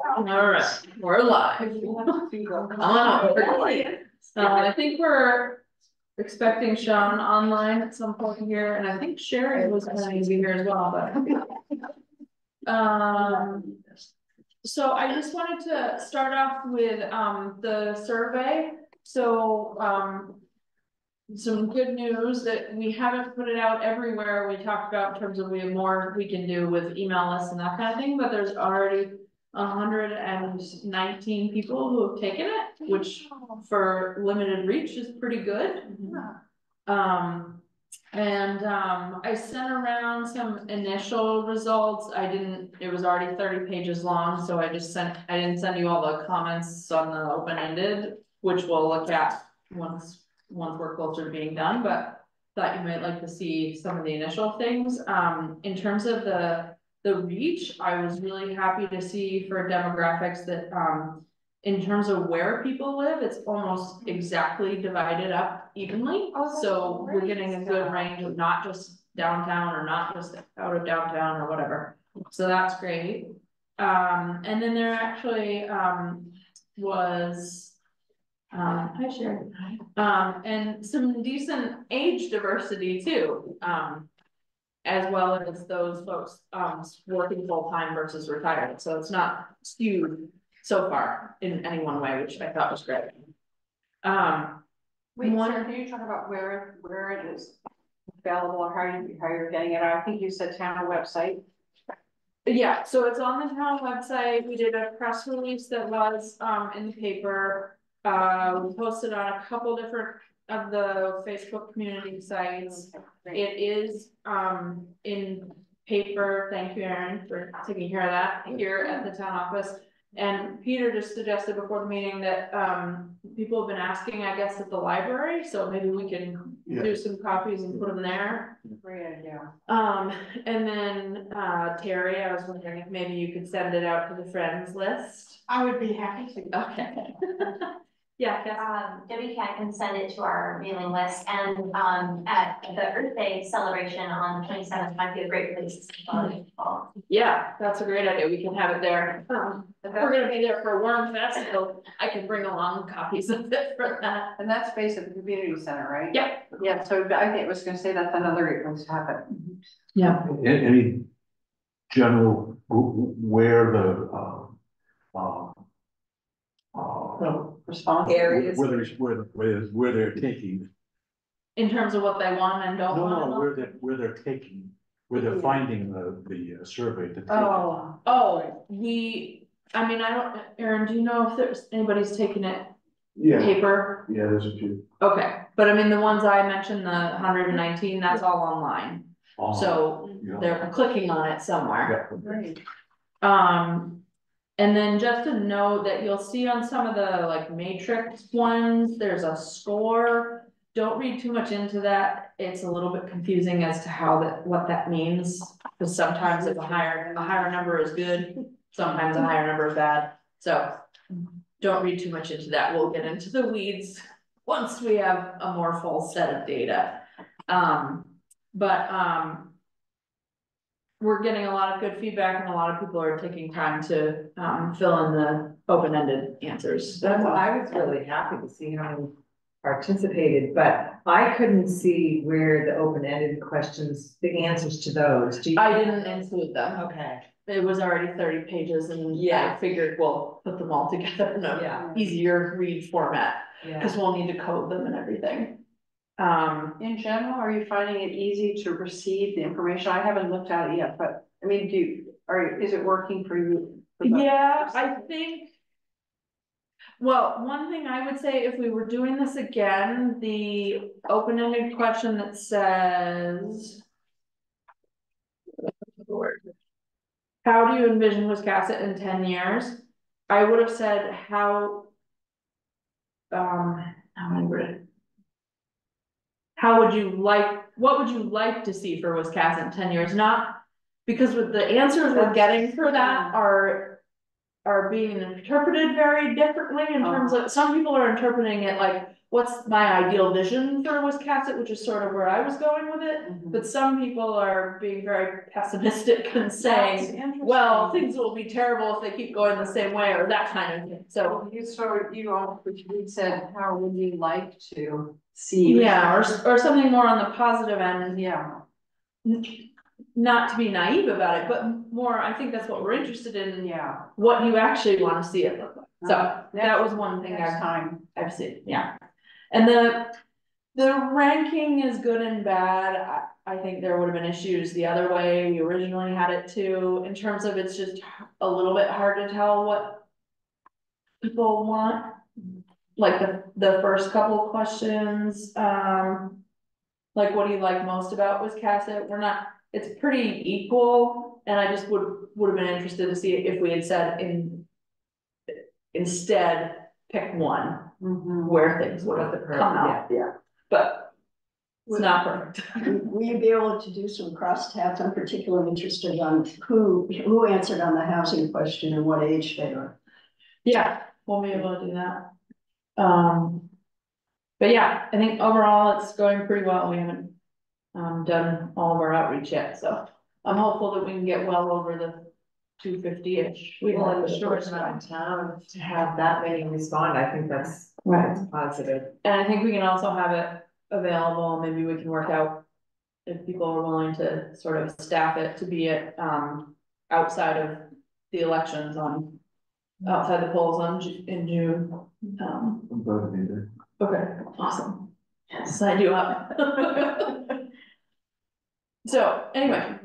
All right, we're live. Come on over. I think we're expecting Sean online at some point here, and I think Sherry was planning to be here as well, but. So I just wanted to start off with the survey. So some good news that we haven't put it out everywhere. We talked about in terms of we have more we can do with email lists and that kind of thing, but there's already 119 people who have taken it, which for limited reach is pretty good. I sent around some initial results. It was already 30 pages long, so I didn't send you all the comments on the open-ended, which we'll look at once we're closer to being done, but thought you might like to see some of the initial things. In terms of the reach, I was really happy to see for demographics that in terms of where people live, it's almost exactly divided up evenly. So we're getting a good range of not just downtown or not just out of downtown or whatever. So that's great. And then there actually was hi Sharon. And some decent age diversity too. As well as those folks working full-time versus retired. So it's not skewed so far in any one way, which I thought was great. Wait, Sarah, can you talk about where it is available or how you're getting it? I think you said town website. Yeah, so it's on the town website. We did a press release that was in the paper. We posted on a couple different of the Facebook community sites. Okay, it is in paper. Thank you, Erin, for taking care of that here at the town office. And Peter just suggested before the meeting that people have been asking, I guess, at the library, so maybe we can do some copies and put them there. Great idea. And then Terry, I was wondering if maybe you could send it out to the friends list. I would be happy to. Okay. Yeah, Debbie can send it to our mailing list, and at the Earth Day celebration on the 27th might be a great place to yeah, that's a great idea. We can have it there. If we're gonna be there for Worm Festival, I can bring along copies of it for that. And that's based at the community center, right? Yep. Yeah, so I think I was gonna say that's another great place to have it. Yeah. Any general where the response areas where they're taking In terms of what they want and don't want. No, where they're taking, where they're finding the survey to take. I mean, I don't, Erin, do you know if there's anybody's taking it paper? Yeah, there's a few. Okay, but I mean, the ones I mentioned, the 119, that's all online. So they're clicking on it somewhere. Yeah. And then just to note that you'll see on some of the like matrix ones, there's a score. Don't read too much into that. It's a little bit confusing as to what that means. Because sometimes if a higher number is good, sometimes a higher number is bad. So don't read too much into that. We'll get into the weeds once we have a more full set of data. We're getting a lot of good feedback, and a lot of people are taking time to fill in the open-ended answers. I was really happy to see how many participated, but I couldn't see where the open-ended questions, the answers to those. I didn't include them. Okay. It was already 30 pages, and I figured we'll put them all together in a easier read format, because we'll need to code them and everything. In general, are you finding it easy to receive the information? I haven't looked at it yet, but I mean, is it working for you? Yeah, I think. Well, one thing I would say, if we were doing this again, the open-ended question that says, how do you envision Wiscasset in 10 years? I would have said what would you like to see for Wiscasset in 10 years? Not because with the answers we're getting for that are being interpreted very differently in terms of, some people are interpreting it like, what's my ideal vision for Wiscasset, which is sort of where I was going with it. Mhm. But some people are being very pessimistic and That's saying, interesting. well, things will be terrible if they keep going the same way, or that kind of thing, so. You said, how would you like to see? Yeah, or something more on the positive end, Yeah, not to be naive about it, but more, I think that's what we're interested in, yeah. what you actually wanna see it look like. So, that was one thing Next time. I've seen, yeah. And the ranking is good and bad. I think there would have been issues the other way. We originally had it too, in terms of it's just a little bit hard to tell what people want. Like the first couple of questions, like what do you like most about Wiscasset? We're not, it's pretty equal, and I just would have been interested to see if we had said instead, pick one, Mhm. where things would have come out, Yeah, but it's not perfect. will you be able to do some crosstabs? I'm particularly interested on who answered on the housing question and what age they are. Yeah, we'll be able to do that. But yeah, I think overall it's going pretty well. We haven't done all of our outreach yet, so I'm hopeful that we can get well over the 250-ish. We Well, have in for the the short first amount one. of time to have that many respond, I think that's positive. And I think we can also have it available. Maybe we can work out if people are willing to sort of staff it to be at outside of the elections outside the polls in June. I'm glad to be there. Okay, awesome. Sign you up. So, anyway,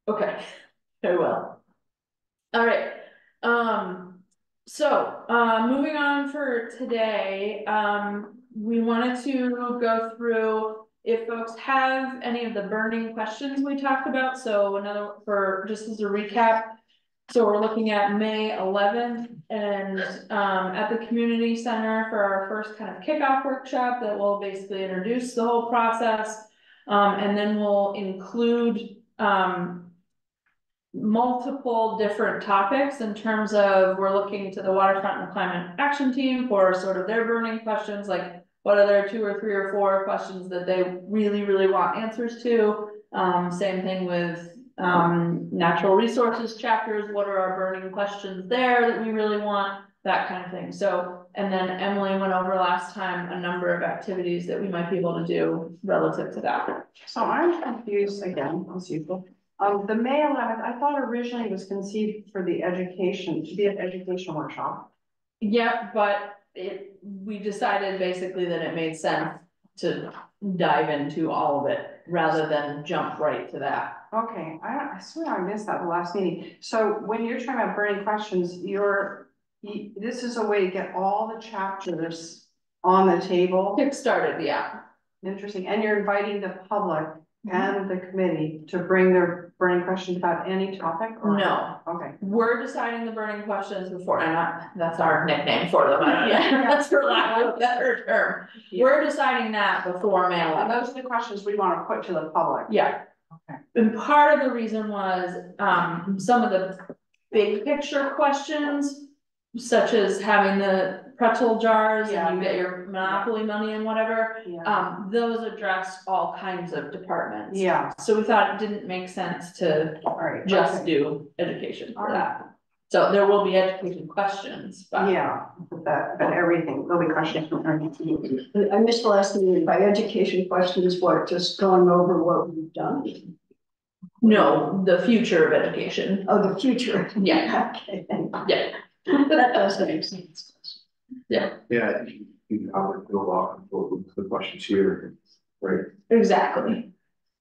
okay, very well. All right, so, moving on for today, we wanted to go through if folks have any of the burning questions we talked about, so just as a recap. So we're looking at May 11th and at the community center for our first kind of kickoff workshop that will basically introduce the whole process. And then we'll include multiple different topics in terms of we're looking to the Waterfront and Climate Action Team for sort of their burning questions, like what are their 2 or 3 or 4 questions that they really, really want answers to. Same thing with natural resources chapters, what are our burning questions there that we really want, that kind of thing. So, and then Emily went over last time a number of activities that we might be able to do relative to that. So I'm confused again, as usual. The May 11th, I thought originally it was conceived for the education, to be an education workshop. Yeah, but we decided basically that it made sense to dive into all of it rather than jump right to that. Okay, I swear I missed that the last meeting. So when you're talking about burning questions, this is a way to get all the chapters on the table. Kick started, yeah. Interesting, and you're inviting the public and the committee to bring their burning questions about any topic or? No, Okay. we're deciding the burning questions before, and that's our nickname for them. Yeah. That's for lack of a better term. Yeah. We're deciding that before May 11th. And those are the questions we want to put to the public. Yeah. Okay. And part of the reason was, some of the big picture questions, such as having the pretzel jars Yeah. and you get your monopoly money and whatever, Yeah. those address all kinds of departments. Yeah, So we thought it didn't make sense to all right. just okay. do education for All that. So there will be education questions, but. Yeah, but everything, there'll be questions from everything. I missed the last meeting. By education questions, what, just going over what we've done? No, the future of education. Oh, the future. Yeah. Okay, thank you. Yeah. That does make sense. Yeah, I think you covered a lot of the questions here, right? Exactly.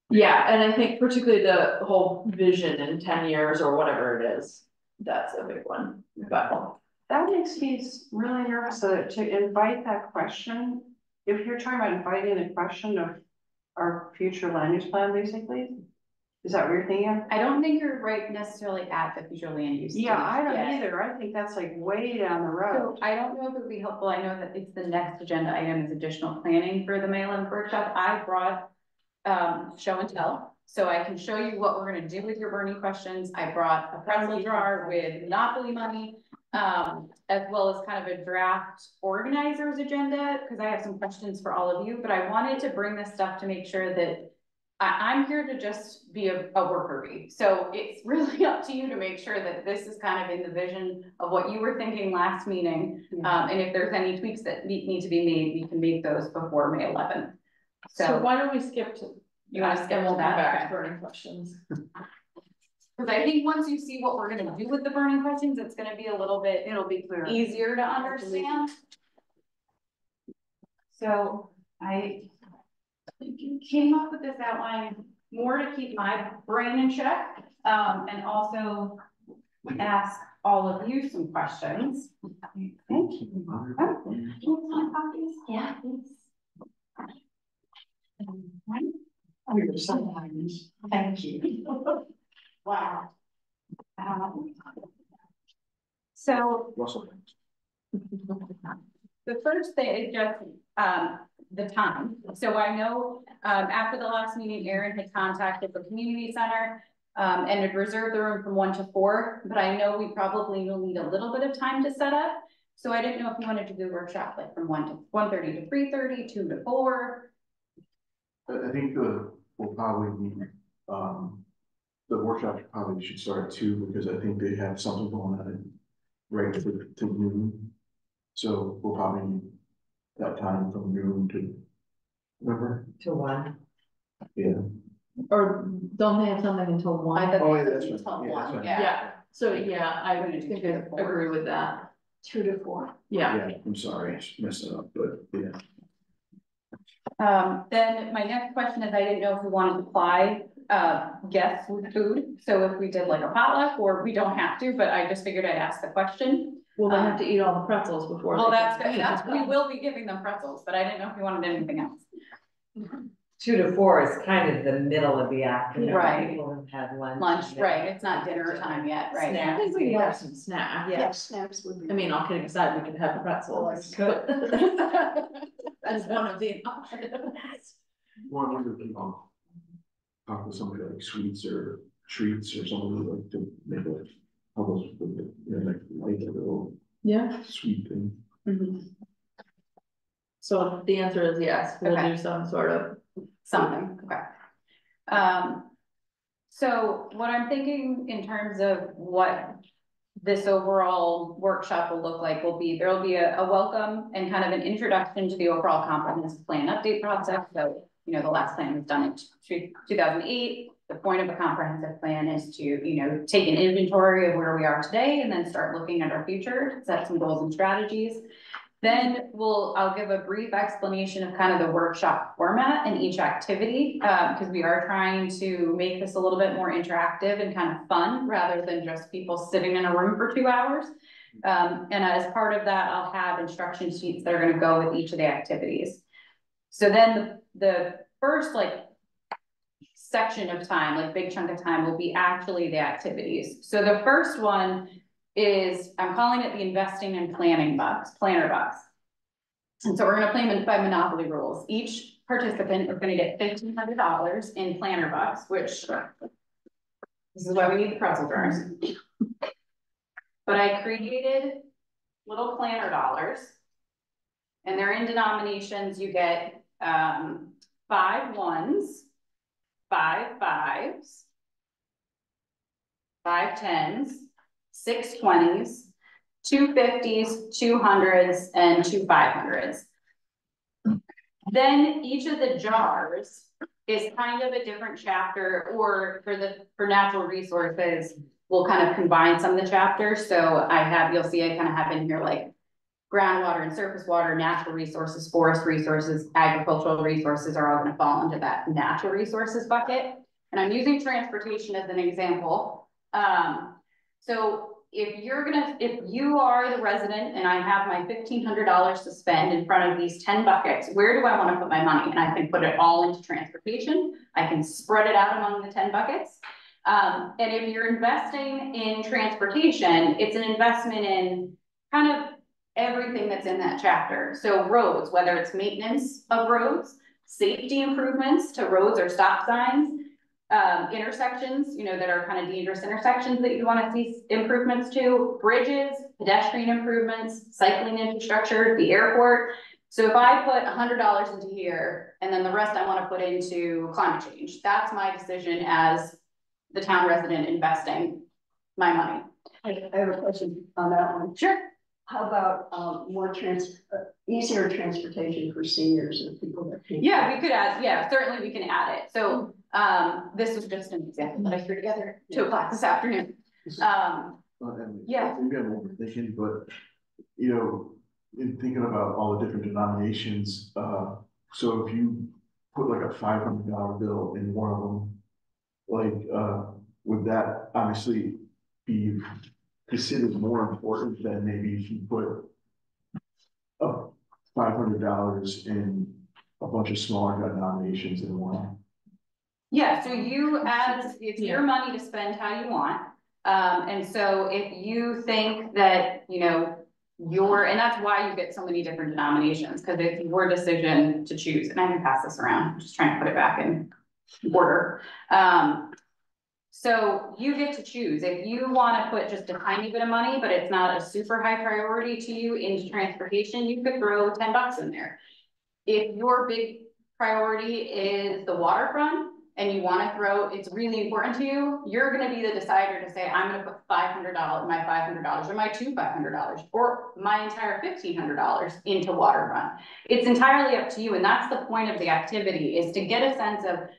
Yeah, and I think particularly the whole vision in 10 years or whatever it is, that's a big one, but. That makes me really nervous to invite that question. If you're talking about inviting the question of our future land use plan, basically, is that what you're thinking? I don't think you're right necessarily at the future land use. Yeah, I don't yet. either. I think that's like way down the road. So I don't know if it would be helpful. I know that it's the next agenda item is additional planning for the May 11th workshop. I brought show and tell. So I can show you what we're gonna do with your burning questions. I brought a pretzel jar with Monopoly money. as well as kind of a draft organizer's agenda, because I have some questions for all of you, but I wanted to bring this stuff to make sure that I'm here to just be a worker bee. So it's really up to you to make sure that this is kind of in the vision of what you were thinking last meeting. And if there's any tweaks that need to be made, we can make those before May 11th. So why don't we skip to? You wanna skip and we'll to come that? back to Okay. burning questions. Because I think once you see what we're gonna do with the burning questions, it's gonna be a little bit It'll be clear. easier to understand. So I came up with this outline more to keep my brain in check, and also ask all of you some questions. Thank you. Oh, can you sign copies? Yeah, please. Thank you. Wow. So Russell. the first thing is just, the time. So I know, after the last meeting, Erin had contacted the community center, and had reserved the room from 1 to 4, but I know we probably will need a little bit of time to set up. So I didn't know if you wanted to do a workshop like from 1:30 to 3:30, 2 to 4. I think we'll probably need, the workshop probably should start at 2, because I think they have something going on right to noon. So we'll probably need that time from noon to, remember? To 1. Yeah. Or don't they have something until one? I thought Oh, yeah, it that's was right. until Yeah, that's 1, right. yeah. So, yeah, I We're would gonna do think 2 I to 4. agree with that. 2 to 4. Yeah. I'm sorry, I messed it up, but yeah. Then my next question is, I didn't know if we wanted to supply, guests with food. So if we did like a potluck, or we don't have to, but I just figured I'd ask the question. Well, they have to eat all the pretzels before. Well, they that's, can- we will be giving them pretzels, but I didn't know if we wanted anything else. 2 to 4 is kind of the middle of the afternoon. Right. People have had lunch. Lunch, right, it's not dinner time yet, right? I think we can have some snacks. Yeah. Yes, snacks would be. I mean, all kidding aside, we could have pretzels. Good. As one of the options. One wonder if you talk to somebody like sweets or treats or something like to make like almost like a little Yeah, sweet thing. Mhm. so the answer is yes, we'll Okay. do some sort of. Something, okay. So what I'm thinking in terms of what this overall workshop will look like will be, there'll be a welcome and kind of an introduction to the overall comprehensive plan update process. So, you know, the last plan was done in 2008. The point of a comprehensive plan is to, you know, take an inventory of where we are today and then start looking at our future, set some goals and strategies. Then I'll give a brief explanation of kind of the workshop format and each activity, because we are trying to make this a little bit more interactive and kind of fun, rather than just people sitting in a room for 2 hours. And as part of that, I'll have instruction sheets that are gonna go with each of the activities. So then the first like section of time, like big chunk of time, will be actually the activities. So the first one is, I'm calling it the investing and planning box, planner box. And so we're gonna play by Monopoly rules. Each participant is gonna get $1,500 in planner bucks, which this is why we need the pretzel jars. But I created little planner dollars. And they're in denominations. You get 5 1s, 5 5s, 5 10s, 6 20s, 2 50s, 2 100s, and 2 500s. Then each of the jars is kind of a different chapter, or for natural resources, we'll kind of combine some of the chapters. So you'll see I kind of have in here like groundwater and surface water, natural resources, forest resources, agricultural resources are all going to fall into that natural resources bucket. And I'm using transportation as an example. So if you are the resident and I have my $1,500 to spend in front of these 10 buckets, where do I want to put my money? And I can put it all into transportation. I can spread it out among the 10 buckets. And if you're investing in transportation, it's an investment in kind of everything that's in that chapter. So roads, whether it's maintenance of roads, safety improvements to roads or stop signs, intersections, you know, that are kind of dangerous intersections that you want to see improvements to, bridges, pedestrian improvements, cycling infrastructure, the airport. So if I put $100 into here, and then the rest I wanna put into climate change, that's my decision as the town resident investing my money. I have a question on that one. Sure. How about, easier transportation for seniors and people that can't? Yeah, we could add, yeah, certainly we can add it. So, this was just an example that I threw together, 2 o'clock this afternoon. And Yeah. maybe I'm overthinking, but, you know, in thinking about all the different denominations, so if you put like a $500 bill in one of them, like, would that obviously be considered more important than maybe if you put $500 in a bunch of smaller denominations in one? Yeah, so it's your money to spend how you want. And so if you think that, you know, and that's why you get so many different denominations, because it's your decision to choose, and I can pass this around, I'm just trying to put it back in order. So you get to choose. If you want to put just a tiny bit of money, but it's not a super high priority to you into transportation, you could throw $10 in there. If your big priority is the waterfront and you want to throw, it's really important to you, you're going to be the decider to say, I'm going to put $500, my $500 or my $500 or my entire $1,500 into waterfront. It's entirely up to you. And that's the point of the activity, is to get a sense of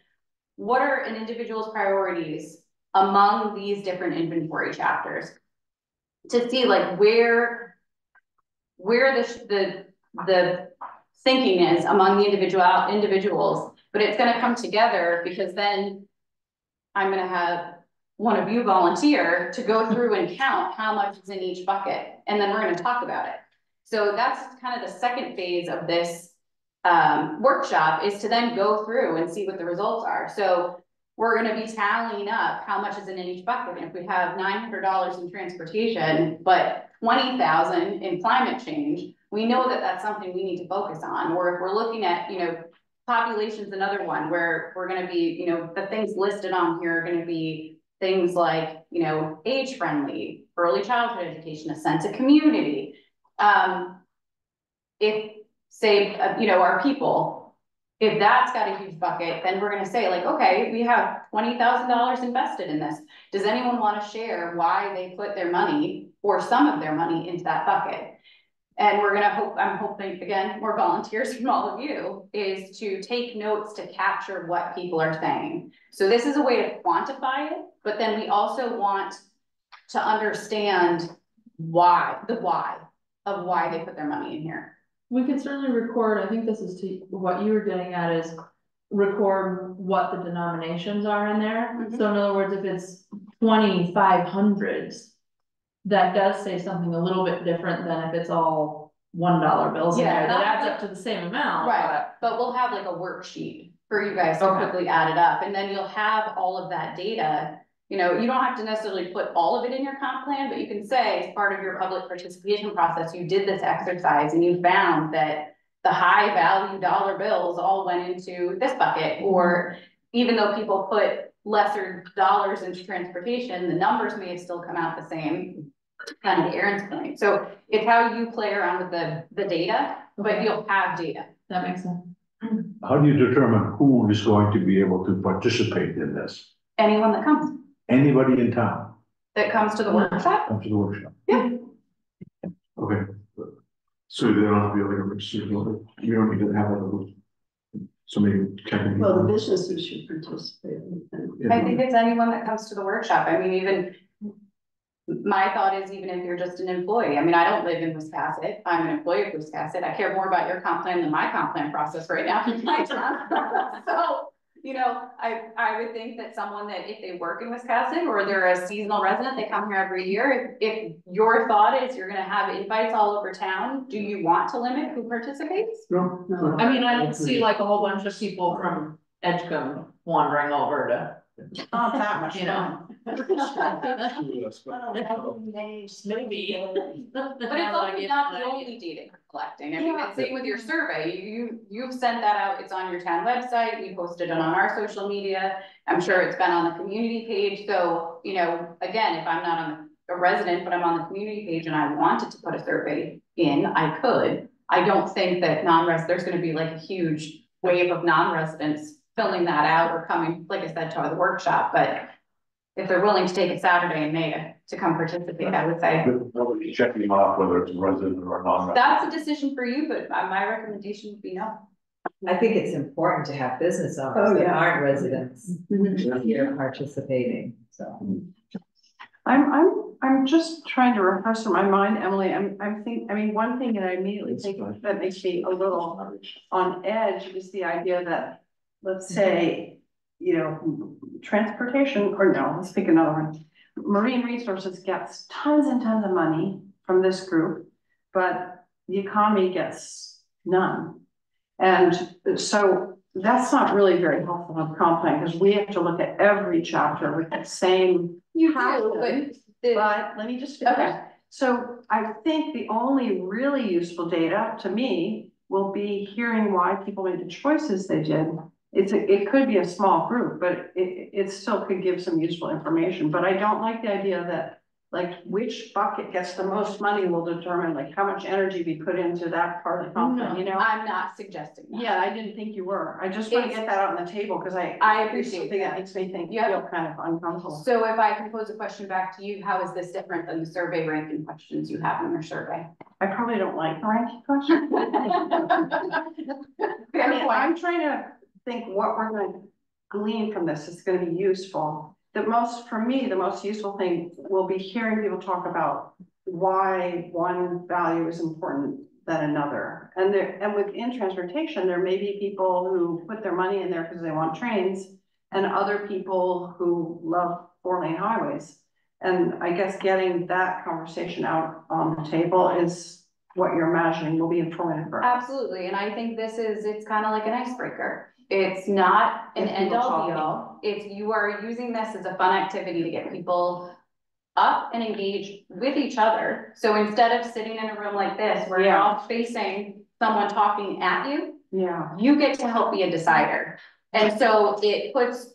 what are an individual's priorities among these different inventory chapters, to see like where the thinking is among the individuals, but it's going to come together, because then I'm going to have one of you volunteer to go through and count how much is in each bucket, and then we're going to talk about it. So that's kind of the second phase of this workshop, is to then go through and see what the results are. So we're going to be tallying up how much is in each bucket. And if we have $900 in transportation, but 20,000 in climate change, we know that that's something we need to focus on. Or if we're looking at, you know, population's another one where we're going to be, you know, the things listed on here are going to be things like, you know, age-friendly, early childhood education, a sense of community. If, say, you know, our people, if that's got a huge bucket, then we're going to say like, okay, we have $20,000 invested in this. Does anyone want to share why they put their money or some of their money into that bucket? And we're going to I'm hoping, again, more volunteers from all of you, is to take notes to capture what people are saying. So this is a way to quantify it, but then we also want to understand why they put their money in here. We can certainly record, I think this is to what you were getting at, is record what the denominations are in there. Mhm. So in other words, if it's 2,500s, that does say something a little bit different than if it's all $1 bills in Yeah, there. That adds up to the same amount. Right, but we'll have like a worksheet for you guys to quickly add it up, and then you'll have all of that data. You know, you don't have to necessarily put all of it in your comp plan, but you can say as part of your public participation process, you did this exercise and you found that the high value dollar bills all went into this bucket, or even though people put lesser dollars into transportation, the numbers may have still come out the same, kind of Erin's point. So it's how you play around with the data, but you'll have data. That makes sense. How do you determine who is going to be able to participate in this? Anyone that comes Anybody in town to the workshop. comes to the workshop? Yeah. Okay. So they don't have to be like a registered voter, you don't need to have somebody checking. Well, the businesses should participate. I think it's anyone that comes to the workshop. I mean, even my thought is, even if you're just an employee, I mean, I don't live in Wiscasset. I'm an employee of Wiscasset. I care more about your comp plan than my comp plan process right now. So, you know, I would think that someone that, if they work in Wiscasset or they're a seasonal resident, they come here every year. If your thought is you're gonna have invites all over town, do you want to limit who participates? No. I mean, I don't see like a whole bunch of people from Edgecombe wandering over to, Not that much you know. Maybe. Maybe. But it's also not the only data you're collecting. I mean, it's same with your survey. You've sent that out. It's on your town website. We posted it on our social media. I'm sure it's been on the community page. So, you know, again, if I'm not on a resident, but I'm on the community page and I wanted to put a survey in, I could. I don't think that there's gonna be like a huge wave of non-residents filling that out or coming, like I said, to the workshop, but if they're willing to take a Saturday in May to come participate, I would say. Nobody's checking them off whether it's a resident or a non-resident. That's a decision for you, but my recommendation would be no. I think it's important to have business owners Oh, that yeah. aren't residents here participating, so. I'm just trying to rehearse in my mind, Emily, I mean, one thing that I immediately think that makes me a little on edge is the idea that, let's say, you know, transportation, or no, let's pick another one. Marine Resources gets tons and tons of money from this group, but the economy gets none. And so that's not really very helpful on comp plan, because we have to look at every chapter with the same. You pattern. But let me just finish. Okay. So I think the only really useful data to me will be hearing why people made the choices they did. It could be a small group, but it still could give some useful information. But I don't like the idea that like which bucket gets the most money will determine like how much energy we put into that part of the company, you know? I'm not suggesting that. Yeah, I didn't think you were. I just want to get that out on the table because I it's appreciate something that that. makes me think, Yeah. feel kind of uncomfortable. So if I can pose a question back to you, how is this different than the survey ranking questions you have in your survey? I probably don't like the ranking question. I mean, I'm trying to think what we're going to glean from this is going to be useful. For me, the most useful thing will be hearing people talk about why one value is important than another. And within transportation, there may be people who put their money in there because they want trains, and other people who love 4-lane highways. And I guess getting that conversation out on the table is what you're imagining will be informative for us. Absolutely, and I think it's kind of like an icebreaker. It's not an Get end people all be talking. all. It's you are using this as a fun activity to get people up and engaged with each other. So instead of sitting in a room like this where you're Yeah. all facing someone talking at you, Yeah, you get to help be a decider. And so it puts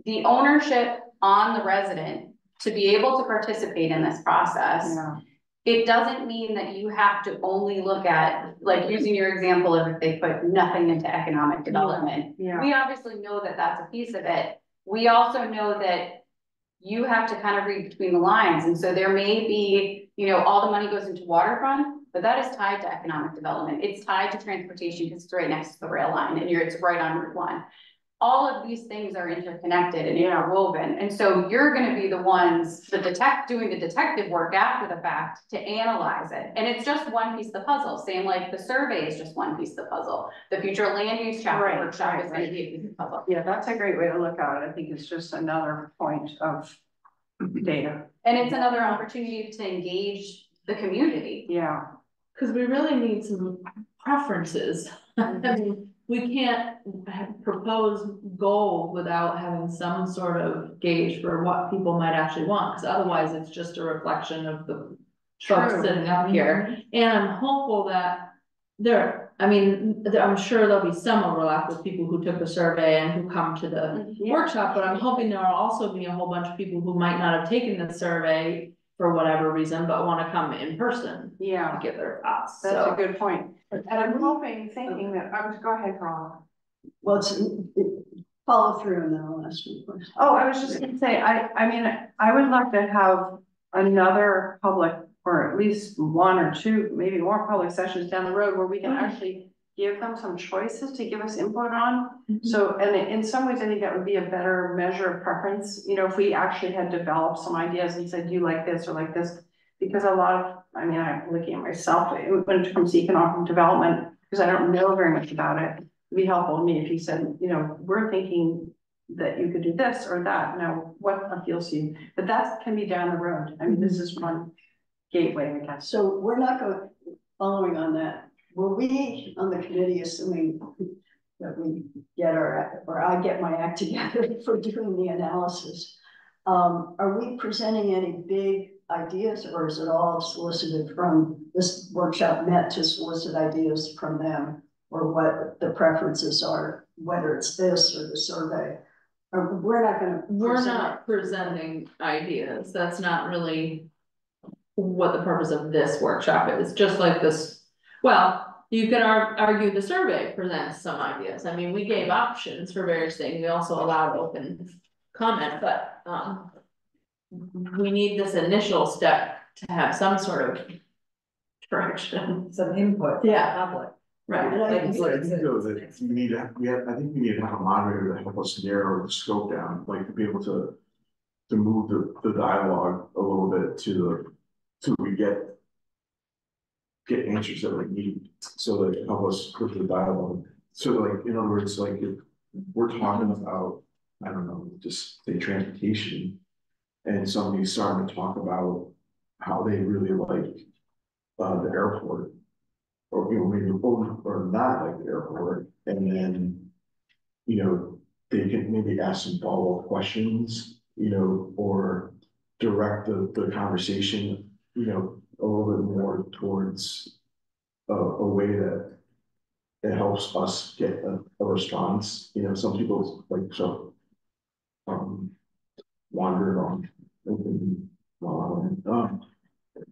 the ownership on the resident to be able to participate in this process. yeah, It doesn't mean that you have to only look at, like using your example of if they put nothing into economic development. yeah. We obviously know that that's a piece of it. We also know that you have to kind of read between the lines. And so there may be, you know, all the money goes into waterfront, but that is tied to economic development. It's tied to transportation because it's right next to the rail line and it's right on Route 1. All of these things are interconnected and interwoven. And so you're gonna be the ones, doing the detective work after the fact to analyze it. And it's just one piece of the puzzle, same like the survey is just one piece of the puzzle. The future land use chapter Right, workshop right, is gonna right. be a piece of the puzzle. Yeah, that's a great way to look at it. I think it's just another point of data. And it's another opportunity to engage the community. Yeah, Cause we really need some preferences. I mean, we can't propose goals without having some sort of gauge for what people might actually want, cause otherwise it's just a reflection of the folks True. sitting up here. And I'm hopeful that I'm sure there'll be some overlap with people who took the survey and who come to the yeah, workshop, but I'm hoping there will also be a whole bunch of people who might not have taken the survey for whatever reason, but wanna come in person to yeah. give their thoughts, That's a so. good point. And I'm thinking that, go ahead, Carla. Well, follow through and then I'll ask you a question. Oh, I was just gonna say, I mean, I would love to have another public, or at least one or two, maybe more public sessions down the road where we can actually give them some choices to give us input on. So, and in some ways, I think that would be a better measure of preference, you know, if we actually had developed some ideas and said, you like this or like this. Because a lot of, I mean, I'm looking at myself, when it comes to economic development, because I don't know very much about it. It'd be helpful to me if you said, you know, we're thinking that you could do this or that, now what appeals to you? But that can be down the road. I mean, this is one gateway, I guess. So we're not following on that. Will we on the committee, assuming that we I get my act together for doing the analysis, are we presenting any big ideas, or is it all solicited from this workshop meant to solicit ideas from them, or what the preferences are, whether it's this or the survey? Or we're not gonna. We're present not presenting ideas, that's not really what the purpose of this workshop is, just like this. Well, you could argue the survey presents some ideas, I mean, we gave options for various things, we also allowed open comment, but, we need this initial step to have some sort of direction. Some input. from the Yeah. Public. Right. And I Like think you But I said, think though that we need to, I think we need to have a moderator to help us narrow the scope down, like to be able to move the dialogue a little bit to we get answers that we need, so that help us with the dialogue. So like, in other words, like if we're talking about, I don't know, just say transportation, and somebody's starting to talk about how they really like the airport, or maybe or not like the airport, and then they can maybe ask some follow-up questions, or direct the conversation, a little bit more towards a way that it helps us get a response. Some people like so wandered on.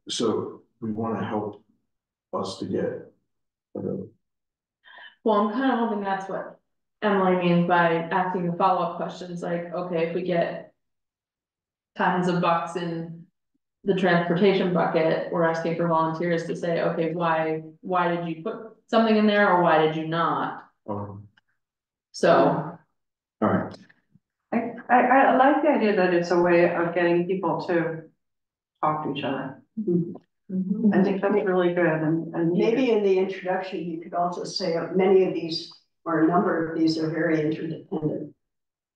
So we want to help us to get Well, I'm kind of hoping that's what Emily means by asking the follow-up questions, like, okay, if we get tons of bucks in the transportation bucket, we're asking for volunteers to say, okay, why did you put something in there, or why did you not? So, all right. I like the idea that it's a way of getting people to talk to each other. I think that's really good, and maybe in the introduction, you could also say many of these, or a number of these are very interdependent.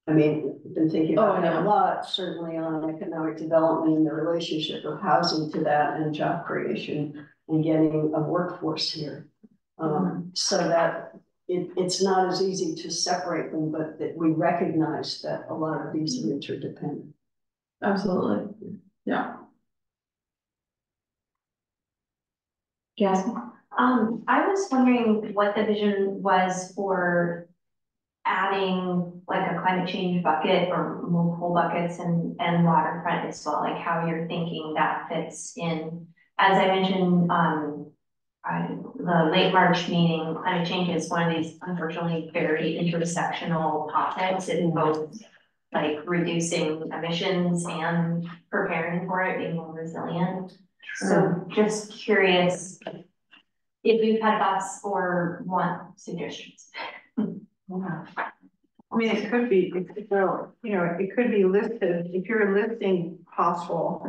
I mean, I've been thinking about that a lot, certainly on economic development and the relationship of housing to that, and job creation and getting a workforce here. So that it's not as easy to separate them, but that we recognize that a lot of these are interdependent. absolutely, yeah. Yes. I was wondering what the vision was for adding like a climate change bucket or multiple buckets and waterfront as well, like how you're thinking that fits in. As I mentioned, the late March meeting, climate change is one of these unfortunately very intersectional topics in both like reducing emissions and preparing for it, being more resilient. So just curious if you've had thoughts or want suggestions. yeah. I mean, it could be listed, if you're listing possible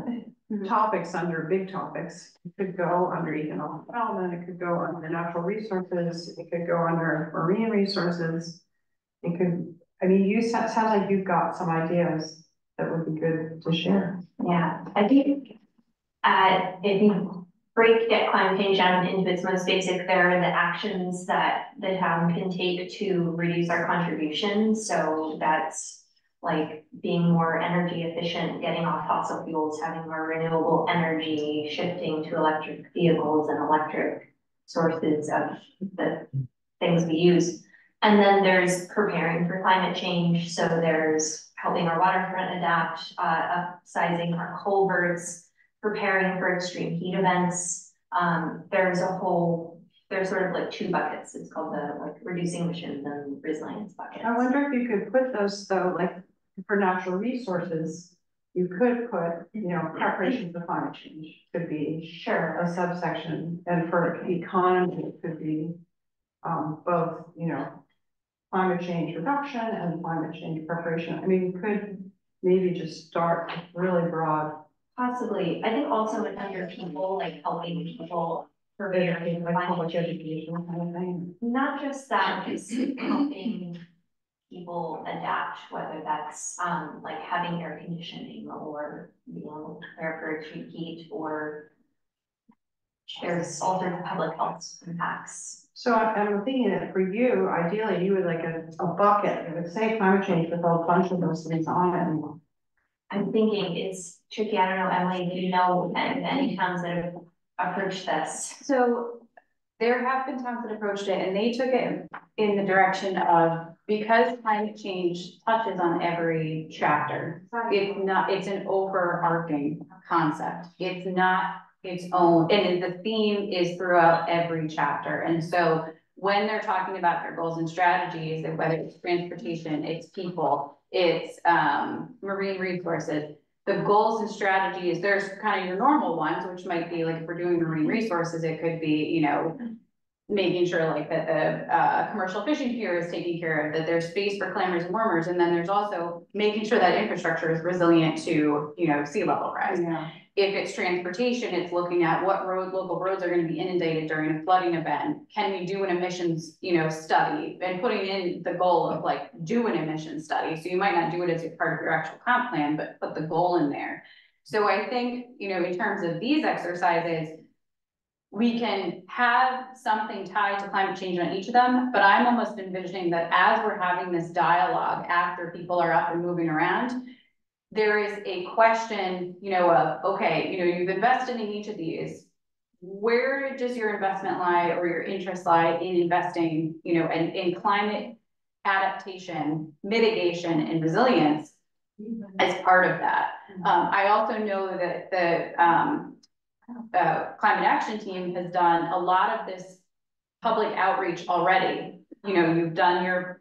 topics under big topics, it could go under economic development, it could go under natural resources, it could go under marine resources. It could, I mean, sounds like you've got some ideas that would be good to share. Yeah, I think if you break climate change down into its most basic, there are the actions that the town can take to reduce our contributions. So that's like being more energy efficient, getting off fossil fuels, having more renewable energy, shifting to electric vehicles and electric sources of the things we use. And then there's preparing for climate change. So there's helping our waterfront adapt, upsizing our culverts, preparing for extreme heat events. There's sort of like two buckets. It's called the like reducing emissions and resilience bucket. I wonder if you could put those though, like for natural resources, you could put, preparation for climate change could be Sure. a subsection, and for economy, it could be both, climate change reduction and climate change preparation. I mean, you could maybe just start really broad. Possibly. I think also under people, like helping people prepare for Like public climate change. education kind of thing. Not just that, just helping people adapt, whether that's like having air conditioning or being able to prepare for extreme heat, or there's all sorts of public health impacts. So I'm thinking that for you, ideally, you would like a bucket, it would say climate change with a bunch of those things on it. I'm thinking it's tricky. I don't know, Emily, do you know any towns that have approached this? So there have been towns that approached it and they took it in the direction of, because climate change touches on every chapter. It's an overarching concept. It's not its own, and the theme is throughout every chapter. And so when they're talking about their goals and strategies, and whether it's transportation, it's people, it's marine resources, the goals and strategies, there's kind of your normal ones, which might be like, if we're doing marine resources, it could be, you know, making sure like that the commercial fishing pier is taken care of, that there's space for clammers and wormers, and then there's also making sure that infrastructure is resilient to, you know, sea level rise. Yeah. If it's transportation, it's looking at what local roads are going to be inundated during a flooding event. Can we do an emissions, you know, study, and putting in the goal of like, do an emissions study. So you might not do it as a part of your actual comp plan, but put the goal in there. So I think, you know, in terms of these exercises, we can have something tied to climate change on each of them, but I'm almost envisioning that as we're having this dialogue after people are up and moving around, there is a question, you know, of, okay, you know, you've invested in each of these. Where does your investment lie, or your interest lie in investing, you know, in climate adaptation, mitigation, and resilience as part of that? I also know that the climate action team has done a lot of this public outreach already. You know, you've done your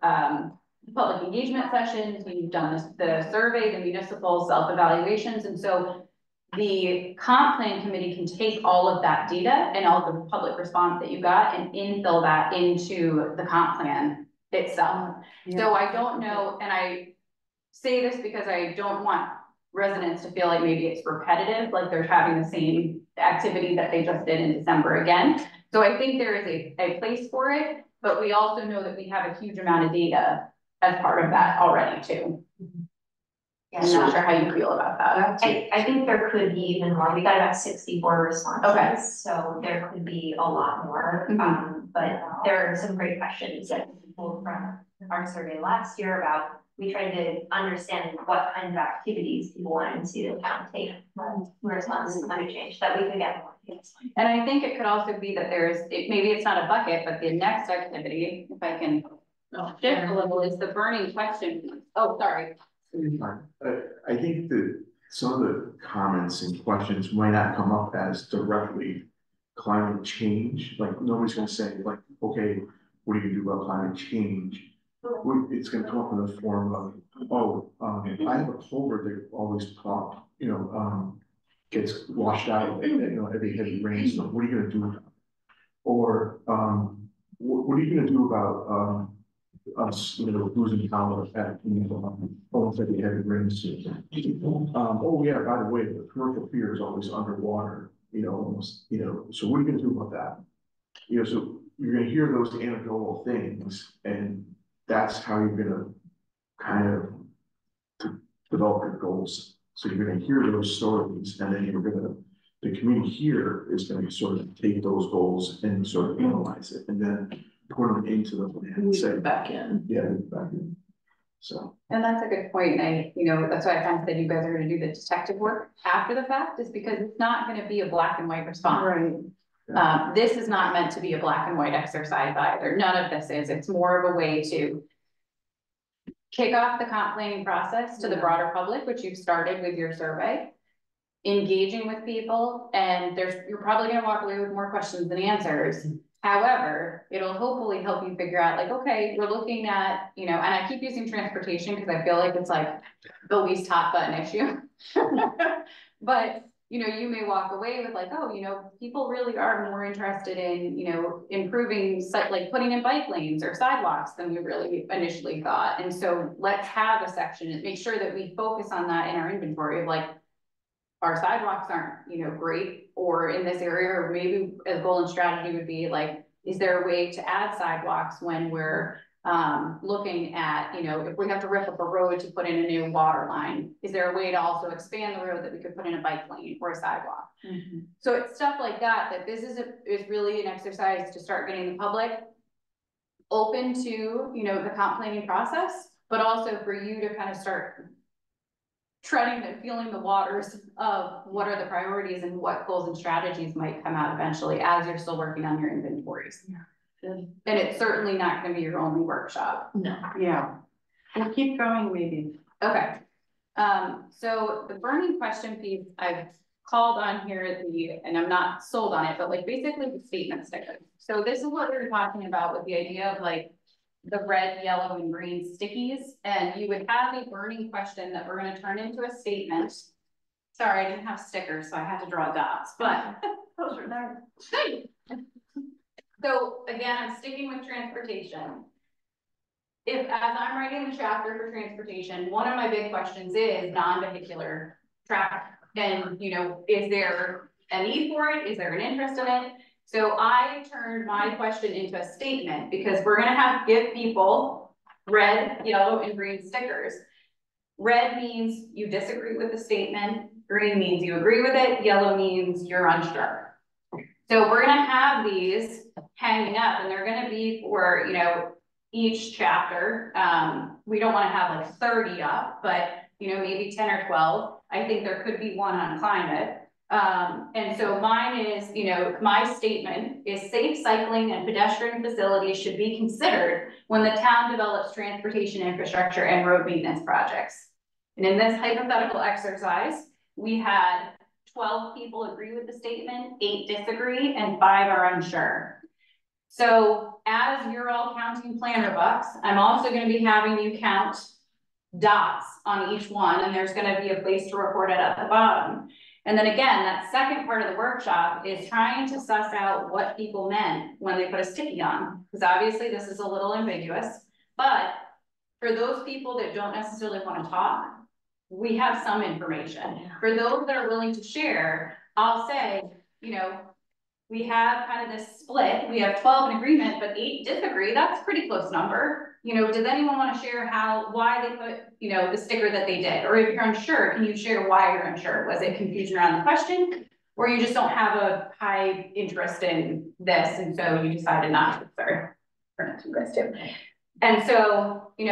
public engagement sessions, you've done the survey, the municipal self-evaluations, and so the comp plan committee can take all of that data and all the public response that you got and infill that into the comp plan itself. Yeah. So I don't know, and I say this because I don't want residents to feel like maybe it's repetitive, like they're having the same activity that they just did in December again. So I think there is a place for it, but we also know that we have a huge amount of data as part of that already too. Yeah, I'm not sure how you feel about that. I think there could be even more. We got about 64 responses. Okay. So there could be a lot more. But there are some great questions that people from our survey last year about, we tried to understand what kinds of activities people wanted to see the town take in response to climate change, that we could get more. And I think it could also be that maybe it's not a bucket, but the next activity, if I can shift a little, is the burning question. Oh, sorry. I think that some of the comments and questions might not come up as directly climate change. Like, nobody's gonna say like, okay, what are you gonna do about climate change? It's gonna come up in the form of, I have a culvert that always gets washed out, every heavy rainstorm. What are you gonna do about it? Or, what are you gonna do about, us, losing power at, almost every heavy rainstorm? Oh yeah, by the way, the commercial pier is always underwater, almost, so what are you gonna do about that? So you're gonna hear those anecdotal things, and that's how you're gonna kind of develop your goals. So you're gonna hear those stories, and then the community here is gonna sort of take those goals and sort of analyze it, and then put them into the plan and say, back in. yeah, back in. So. And that's a good point. And that's why I kind of said you guys are gonna do the detective work after the fact, is because it's not gonna be a black and white response. Right. This is not meant to be a black and white exercise either. None of this is. It's more of a way to kick off the comp planning process to the broader public, which you've started with your survey, engaging with people, and you're probably gonna walk away with more questions than answers. However, it'll hopefully help you figure out like, okay, we're looking at, and I keep using transportation because I feel like it's like the least hot button issue. But, you may walk away with like, oh, people really are more interested in, improving, like putting in bike lanes or sidewalks than we really initially thought. And so let's have a section and make sure that we focus on that in our inventory of like, our sidewalks aren't, great, or in this area, or maybe a goal and strategy would be like, is there a way to add sidewalks when we're looking at, if we have to rip up a road to put in a new water line, is there a way to also expand the road that we could put in a bike lane or a sidewalk? So it's stuff like that this is really an exercise to start getting the public open to, the comp planning process, but also for you to kind of start treading and feeling the waters of what are the priorities and what goals and strategies might come out eventually as you're still working on your inventories. And it's certainly not gonna be your only workshop. No. Yeah. We'll keep going maybe. Okay. So the burning question piece, I've called on here and I'm not sold on it, but like basically the statement stickers. So this is what we were talking about with the idea of like the red, yellow, and green stickies, and you would have a burning question that we're gonna turn into a statement. Sorry, I didn't have stickers, so I had to draw dots, but. Those are nice. So again, I'm sticking with transportation. If, as I'm writing the chapter for transportation, one of my big questions is non-vehicular traffic. And, you know, is there a need for it? Is there an interest in it? So I turned my question into a statement because we're gonna give people red, yellow, and green stickers. Red means you disagree with the statement, green means you agree with it, yellow means you're unsure. So we're gonna have these hanging up and they're gonna be for, you know, each chapter. We don't wanna have like 30 up, but you know, maybe 10 or 12. I think there could be one on climate. And so mine is, you know, my statement is safe cycling and pedestrian facilities should be considered when the town develops transportation infrastructure and road maintenance projects. And in this hypothetical exercise, we had 12 people agree with the statement, 8 disagree, and 5 are unsure. So as you're all counting planner bucks, I'm also going to be having you count dots on each one, and there's going to be a place to record it at the bottom. And then again, that second part of the workshop is trying to suss out what people meant when they put a sticky on, because obviously this is a little ambiguous, but for those people that don't necessarily want to talk, we have some information. For those that are willing to share, I'll say, you know, we have kind of this split. We have 12 in agreement, but 8 disagree. That's a pretty close number. You know, does anyone want to share why they put, you know, the sticker that they did? Or if you're unsure, can you share why you're unsure? Was it confusion around the question? Or you just don't have a high interest in this, and so you decided not to, sorry, turn it to you guys too. And so, you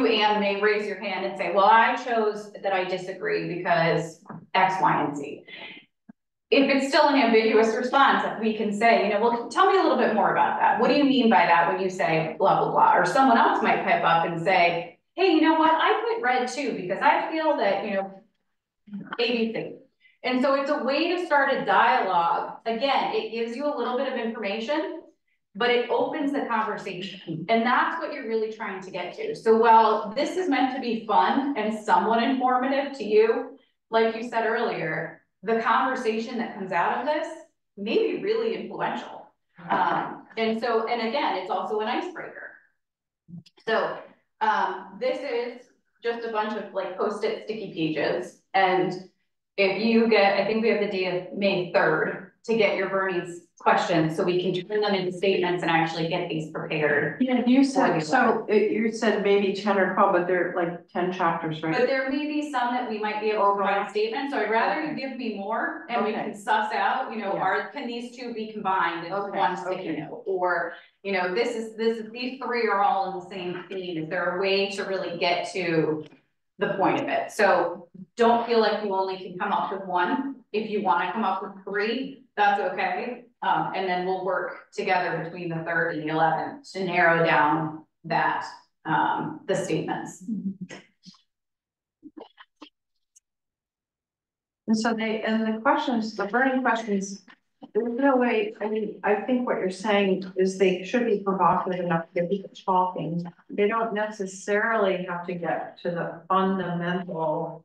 Anne may raise your hand and say, well, I chose that I disagree because X, Y, and Z. If it's still an ambiguous response, we can say, you know, well, tell me a little bit more about that. What do you mean by that when you say blah, blah, blah? Or someone else might pipe up and say, hey, you know what? I put red too, because I feel that, you know, ABC. And so it's a way to start a dialogue. Again, it gives you a little bit of information, but it opens the conversation. And that's what you're really trying to get to. So while this is meant to be fun and somewhat informative to you, like you said earlier, the conversation that comes out of this may be really influential. And again, it's also an icebreaker. So this is just a bunch of like Post-it sticky pages. And if you get, I think we have the date of May 3rd to get your Bernie's questions so we can turn them into statements and actually get these prepared. Yeah, you said, you said maybe 10 or 12, but they're like 10 chapters, right? But there may be some that we might be able to write statements, so I'd rather you give me more and we can suss out, you know, can these two be combined into one sticky note? Or, you know, these 3 are all in the same theme. Is there a way to really get to the point of it? So don't feel like you only can come up with one. If you want to come up with 3, that's okay. And then we'll work together between the 3rd and the 11th to narrow down that, the statements. And so the questions, the burning questions, there's no way, I mean, I think what you're saying is they should be provocative enough to get people talking. They don't necessarily have to get to the fundamental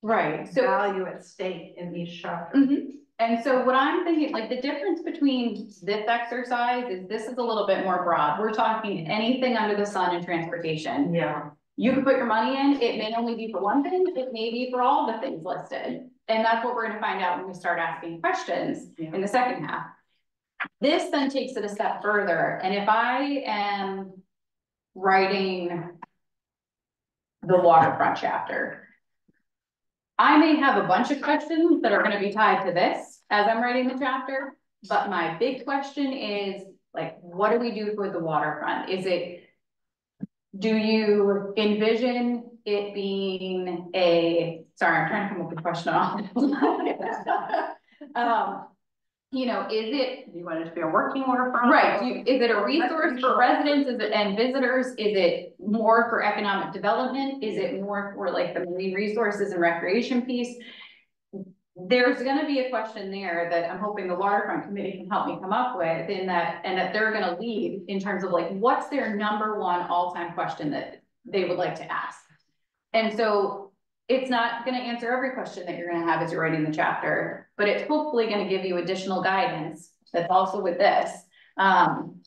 value at stake in each chapter. And so what I'm thinking, like the difference between this exercise is this is a little bit more broad. We're talking anything under the sun in transportation. Yeah. You can put your money in, it may only be for one thing, it may be for all the things listed. And that's what we're gonna find out when we start asking questions in the second half. This then takes it a step further. And if I am writing the waterfront chapter, I may have a bunch of questions that are going to be tied to this as I'm writing the chapter, but my big question is like, what do we do for the waterfront? Is it do you envision it being sorry, I'm trying to come up with a question off. You know, is it, You want it to be a working waterfront? right, is it a resource for residents, and visitors, is it more for economic development, is it more for like the marine resources and recreation piece? There's gonna be a question there that I'm hoping the waterfront committee can help me come up with and that they're gonna lead in terms of like, what's their number one all-time question that they would like to ask? And so it's not gonna answer every question that you're gonna have as you're writing the chapter, but it's hopefully gonna give you additional guidance that's also with this.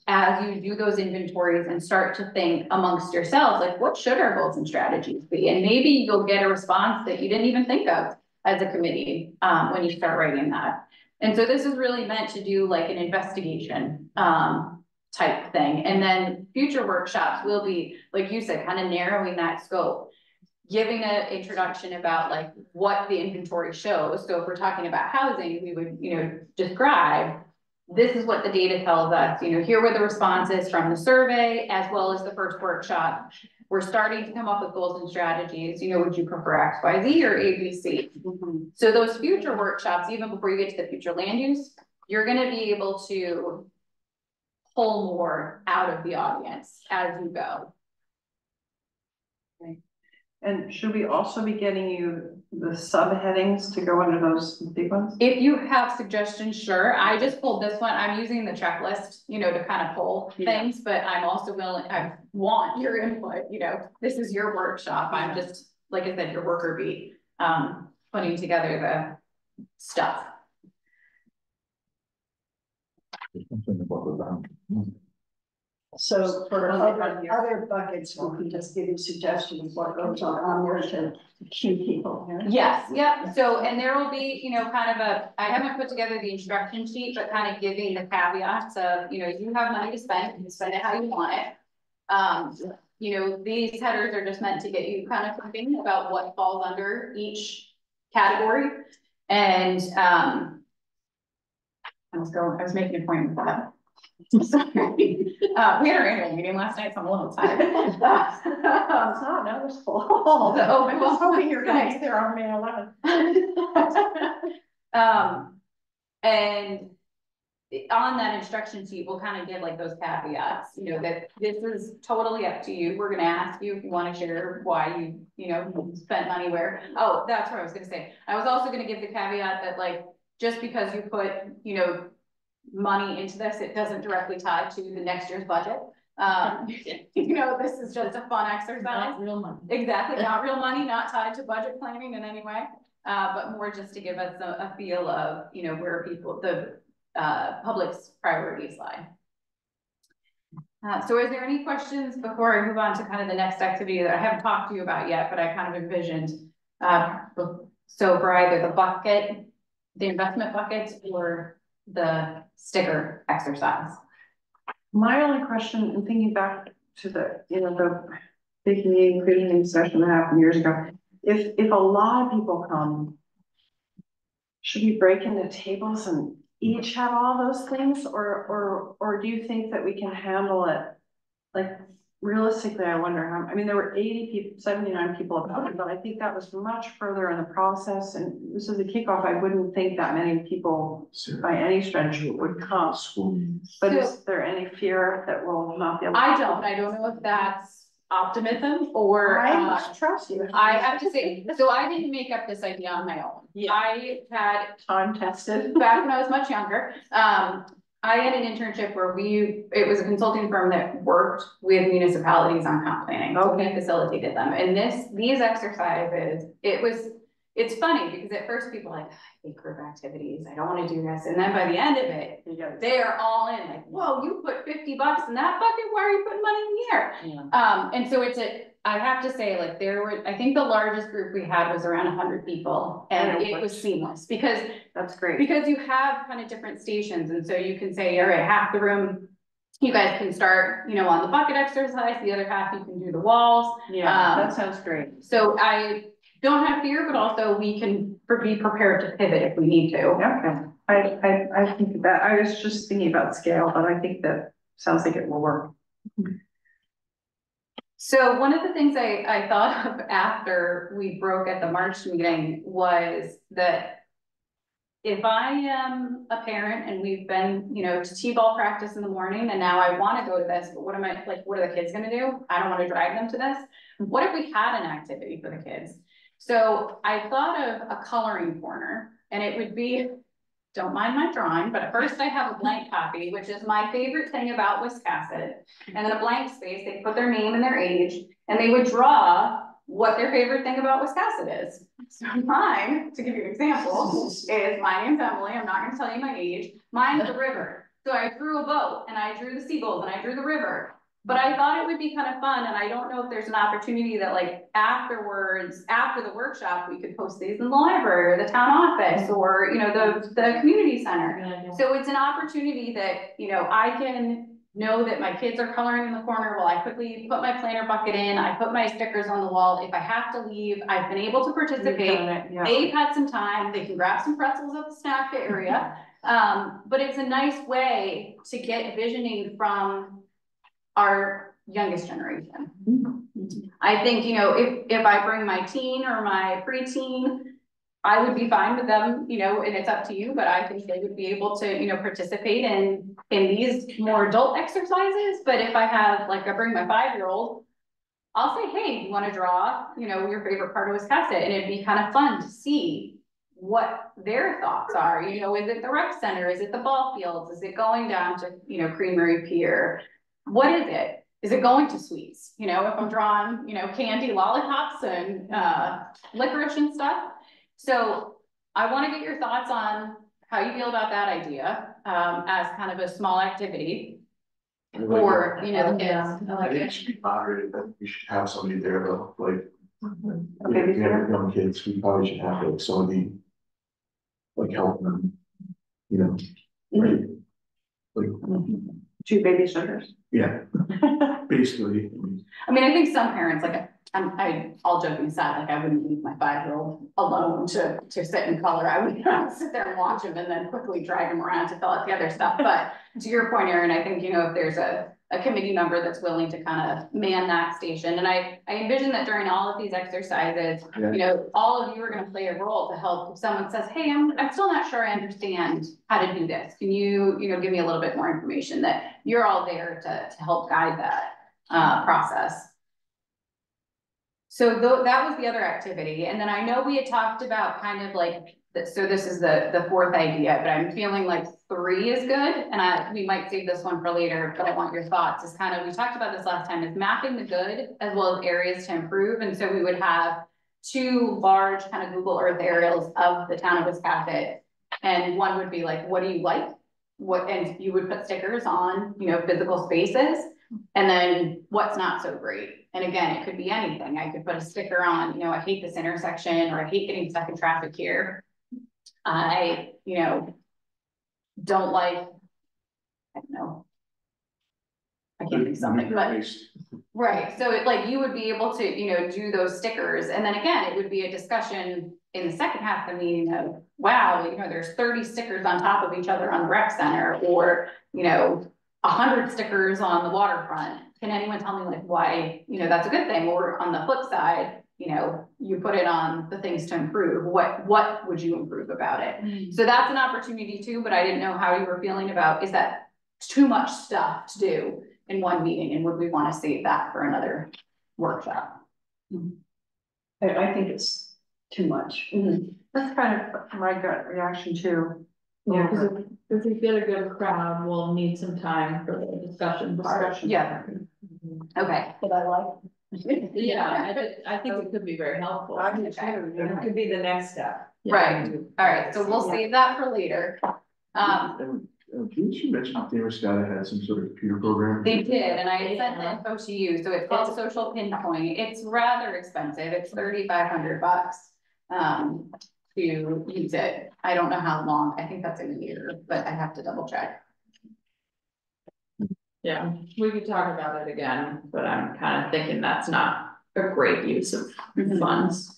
As you do those inventories and start to think amongst yourselves, like what should our goals and strategies be? And maybe you'll get a response that you didn't even think of as a committee, when you start writing that. And so this is really meant to do like an investigation, type thing. And then future workshops will be, like you said, kind of narrowing that scope, giving an introduction about like what the inventory shows. So if we're talking about housing, we would, you know, describe, this is what the data tells us, you know, here were the responses from the survey as well as the first workshop. We're starting to come up with goals and strategies, you know, would you prefer X, Y, Z or A, B, C? So those future workshops, even before you get to the future land use, you're gonna be able to pull more out of the audience as you go. And should we also be getting you the subheadings to go under those big ones? If you have suggestions, sure. I just pulled this one. I'm using the checklist, you know, to kind of pull things, but I'm also willing, I want your input, you know, this is your workshop. I'm just, like I said, your worker bee, putting together the stuff. Something about the bound. So for other buckets, we can just give you suggestions what goes on there to cue people. Yes, yeah. So, and there will be, you know, kind of I haven't put together the instruction sheet, but kind of giving the caveats of, you know, you have money to spend, you can spend it how you want it. You know, these headers are just meant to get you kind of thinking about what falls under each category. And, I was making a point with that. Sorry. We had our annual meeting last night, so I'm a little tired. It's not noticeable. I was hoping you're gonna be there on May 11th. And on that instruction sheet, we'll kind of give like those caveats, you know, that this is totally up to you. We're gonna ask you if you want to share why you know, spent money where. Oh, that's what I was gonna say. I was also gonna give the caveat that like, just because you put, you know, money into this, it doesn't directly tie to the next year's budget. You know, this is just a fun exercise. Not real money. Exactly, not real money, not tied to budget planning in any way, but more just to give us a feel of, you know, where people, the public's priorities lie. So is there any questions before I move on to kind of the next activity that I haven't talked to you about yet, but I kind of envisioned? So for either the bucket, the investment buckets, or the sticker exercise. My only question, and thinking back to the, you know, the big meeting session that happened years ago, if a lot of people come, should we break into tables and each have all those things, or do you think that we can handle it? Like realistically, I wonder how, I mean, there were 80 people, 79 people about it, but I think that was much further in the process. And this is a kickoff. I wouldn't think that many people by any stretch would come. But is there any fear that we'll not be able to? I don't know if that's optimism or I trust you. I have to say, so I didn't make up this idea on my own. Yeah. I had Time tested. back when I was much younger. I had an internship where it was a consulting firm that worked with municipalities on comp planning. So we facilitated them. And these exercises, it's funny because at first people are like, I hate group activities. I don't want to do this. And then by the end of it, they are all in like, whoa, you put $50 in that bucket. Why are you putting money in here? Yeah. And so I have to say, like, I think the largest group we had was around 100 people, and it was seamless because that's great. Because you have kind of different stations, and so you can say, all right, half the room, you guys can start, you know, on the bucket exercise, the other half you can do the walls. Yeah, that sounds great. So I don't have fear, but also we can be prepared to pivot if we need to. Okay, I think that, I was just thinking about scale, but I think that sounds like it will work. So one of the things I thought of after we broke at the March meeting was that if I am a parent and we've been, to T-ball practice in the morning and now I want to go to this, but what are the kids gonna do? I don't want to drag them to this. What if we had an activity for the kids? So I thought of a coloring corner, and it would be, don't mind my drawing, but first I have a blank copy, which is my favorite thing about Wiscasset. And then a blank space, they put their name and their age, and they would draw what their favorite thing about Wiscasset is. So mine, to give you an example, is my name's Emily. I'm not gonna tell you my age. Mine's the river. So I drew a boat and I drew the seagulls and I drew the river. But I thought it would be kind of fun, and I don't know if there's an opportunity that like afterwards, after the workshop, we could post these in the library or the town office or, the community center. So it's an opportunity that, I can know that my kids are coloring in the corner while I quickly put my planter bucket in, I put my stickers on the wall. If I have to leave, I've been able to participate. Yeah. They've had some time, they can grab some pretzels at the snack area. But it's a nice way to get visioning from our youngest generation. I think, if I bring my teen or my preteen, I would be fine with them, and it's up to you, but I think they would be able to, participate in these more adult exercises. But if I have, I bring my 5-year-old, I'll say, hey, you want to draw, your favorite part of Wiscasset? And it'd be kind of fun to see what their thoughts are. Is it the rec center? Is it the ball fields? Is it going down to, Creamery Pier? What is it? Is it going to sweets? If I'm drawing, candy lollipops and licorice and stuff. So I want to get your thoughts on how you feel about that idea as kind of a small activity for, the kids. I think it should be moderated, that we should have somebody there though, like. Okay, If we have young kids, we probably should have like somebody. Like help them, right? Like, 2 babysitters. yeah, basically. I mean, I think some parents, all joking aside, I wouldn't leave my 5-year-old alone to sit and color. I would sit there and watch him and then quickly drag him around to fill out the other stuff. But to your point, Erin, I think, if there's a committee member that's willing to kind of man that station. And I envision that during all of these exercises, all of you are going to play a role to help if someone says, hey, I'm still not sure I understand how to do this. Can you, give me a little bit more information, that you're all there to help guide that process. So that was the other activity. And then I know we had talked about kind of so this is the 4th idea, but I'm feeling like 3 is good. And we might save this one for later, but I want your thoughts. Is kind of, we talked about this last time, is mapping the good as well as areas to improve. And so we would have 2 large kind of Google Earth aerials of the town of Wiscasset. And one would be like, what do you like? And you would put stickers on, physical spaces. And then what's not so great. And again, it could be anything. I could put a sticker on, I hate this intersection, or I hate getting stuck in traffic here. I, don't like, I don't know. I can't think of something, but right. So you would be able to, do those stickers. And then again, it would be a discussion in the second half of the meeting of, wow, there's 30 stickers on top of each other on the rec center, or, 100 stickers on the waterfront. Can anyone tell me why, that's a good thing? Or on the flip side, you put it on the things to improve. What would you improve about it? So that's an opportunity too, but I didn't know how you were feeling about, is that too much stuff to do in one meeting? And would we want to save that for another workshop? I think it's too much. That's kind of my gut reaction too. Yeah, because if we get a good crowd, we'll need some time for the discussion part. Yeah. Okay. But I like. Yeah, I think it could be very helpful. I do too. It could be the next step. Right. All right. So we'll save that for later. Didn't you mention Damascata had some sort of computer program? They did, and I sent the info to you. So it's called Social Pinpoint. It's rather expensive. It's $3,500 to use it. I don't know how long. I think that's a year, but I have to double check. Yeah, we could talk about it again, but I'm kind of thinking that's not a great use of funds.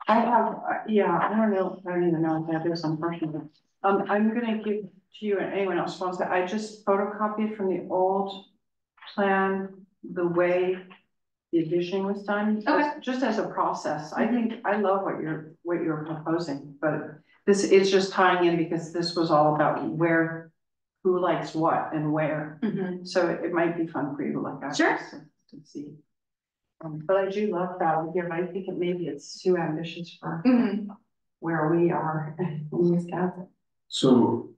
I have, I don't know, I don't even know if that is, unfortunately. I'm gonna give to you and anyone else wants that. I just photocopied from the old plan the way the addition was done. Okay. Just as a process, I think, I love what you're proposing, but this is just tying in because this was all about where, who likes what and where. Mhm. So it might be fun for you to look at. Sure. just to see. But I do love that idea, but I think maybe it's too ambitious for Mhm. where we are in these guys. So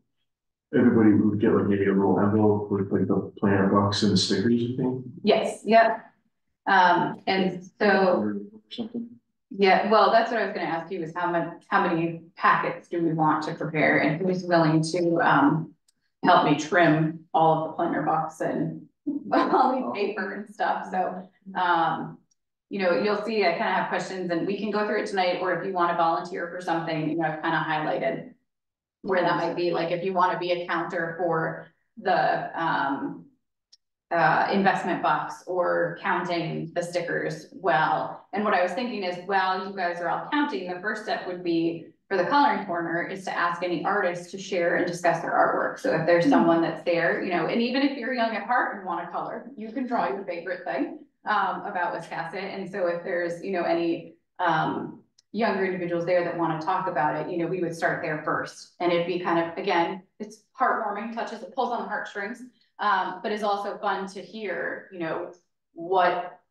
everybody would get like maybe a little envelope with like the planner box and the stickers, I think. Yes, yep. And so, Or something. yeah, well, that's what I was gonna ask you is how many packets do we want to prepare and who's willing to, help me trim all of the planner box and all the paper and stuff, so, you know, you'll see, I kind of have questions and we can go through it tonight, or if you want to volunteer for something, you know, I've kind of highlighted where that might be, like if you want to be a counter for the, investment box or counting the stickers well. And what I was thinking is, while you guys are all counting, the first step would be for the coloring corner is to ask any artist to share and discuss their artwork. So if there's someone that's there, you know, and even if you're young at heart and want to color, you can draw your favorite thing about Wiscasset. And so if there's, you know, any younger individuals there that want to talk about it, you know, we would start there first. And it'd be kind of, again, it's heartwarming, pulls on the heartstrings. But it's also fun to hear, you know, what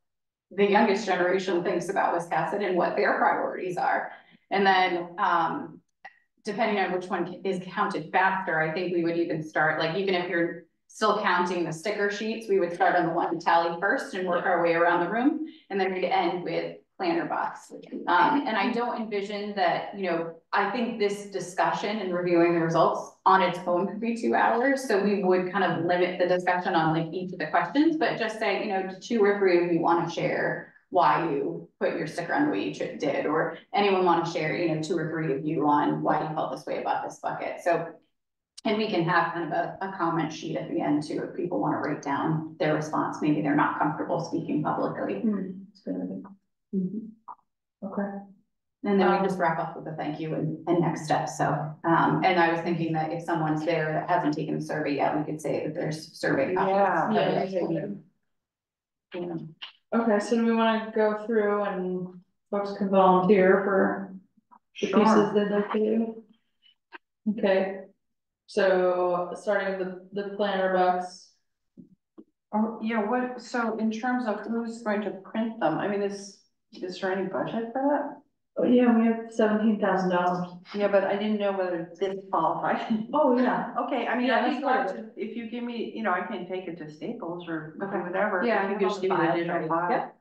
the youngest generation thinks about Wiscasset and what their priorities are. And then, depending on which one is counted faster, I think we would even start, like, even if you're still counting the sticker sheets, we would start on the one tally first and work our way around the room. And then we'd end with planner box. And I don't envision that, you know, I think this discussion and reviewing the results on its own could be 2 hours. So we would kind of limit the discussion on like each of the questions, but just say, you know, 2 or 3 of you want to share why you put your sticker on the way you did, or anyone want to share, you know, 2 or 3 of you on why you felt this way about this bucket. So, and we can have kind of a comment sheet at the end too, if people want to write down their response. Maybe they're not comfortable speaking publicly. Okay. And then we just wrap up with a thank you and next steps. So, and I was thinking that if someone's there that hasn't taken the survey yet, we could say that there's survey copies. Yeah. Okay, so do we wanna go through and folks can volunteer for the Sure. pieces they'd like to do? Okay, so starting with the planner box. Oh, yeah, what, so in terms of who's going to print them, I mean, is there any budget for that? Oh, yeah, we have $17,000. Yeah, but I didn't know whether this qualified. Oh, yeah. Okay, I mean, Yeah, I'd that's be glad part to, if you give me, you know, I can take it to Staples or Okay. whatever. Yeah, if you I could have just give me all the the files digital ready. file. Yep.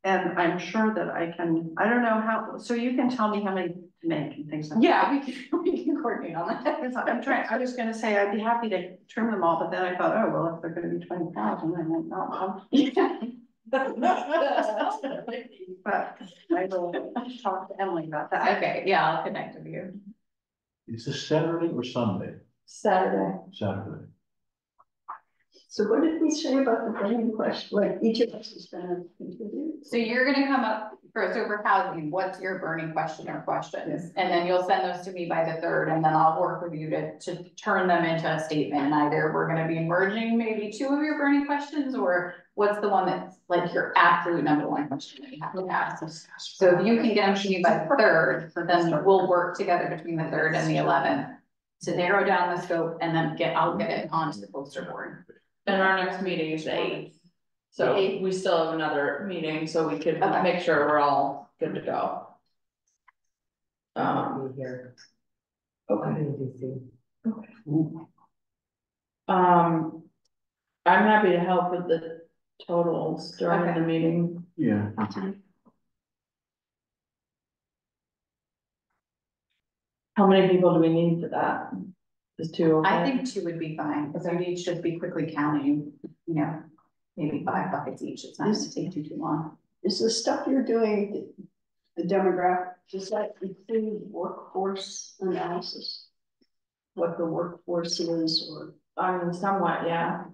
And I'm sure that I can, I don't know how, so you can tell me how many to make and things like that. Yeah, we can coordinate on that. Because I'm trying, I was gonna say, I'd be happy to trim them all, but then I thought, oh, well, if they're gonna be 20,000, then I'm not. But I will talk to Emily about that. Okay, yeah, I'll connect with you. Is this Saturday or Sunday? Saturday. Saturday. So what did we say about the burning question? Like each of us is gonna contribute? So you're gonna come up for housing, what's your burning question or questions? And then you'll send those to me by the 3rd, and then I'll work with you to turn them into a statement. And either we're gonna be merging maybe 2 of your burning questions, or what's the one that's like your absolute #1 question that you have to ask. So if you can get them to me by the 3rd, then we'll work together between the 3rd and the 11th to narrow down the scope, and then I'll get it onto the poster board. And our next meeting is the 8th. So we still have another meeting, so we could Okay. make sure we're all good to go. Be here. Okay. In DC. I'm happy to help with the totals during Okay. the meeting. Yeah. How many people do we need for that? Is 2 okay? I think 2 would be fine, because we'd each just be quickly counting, you know, maybe 5 buckets each, it's not gonna take too long. Is the stuff you're doing, the demographic, does that include workforce analysis? What the workforce is or? Somewhat, yeah.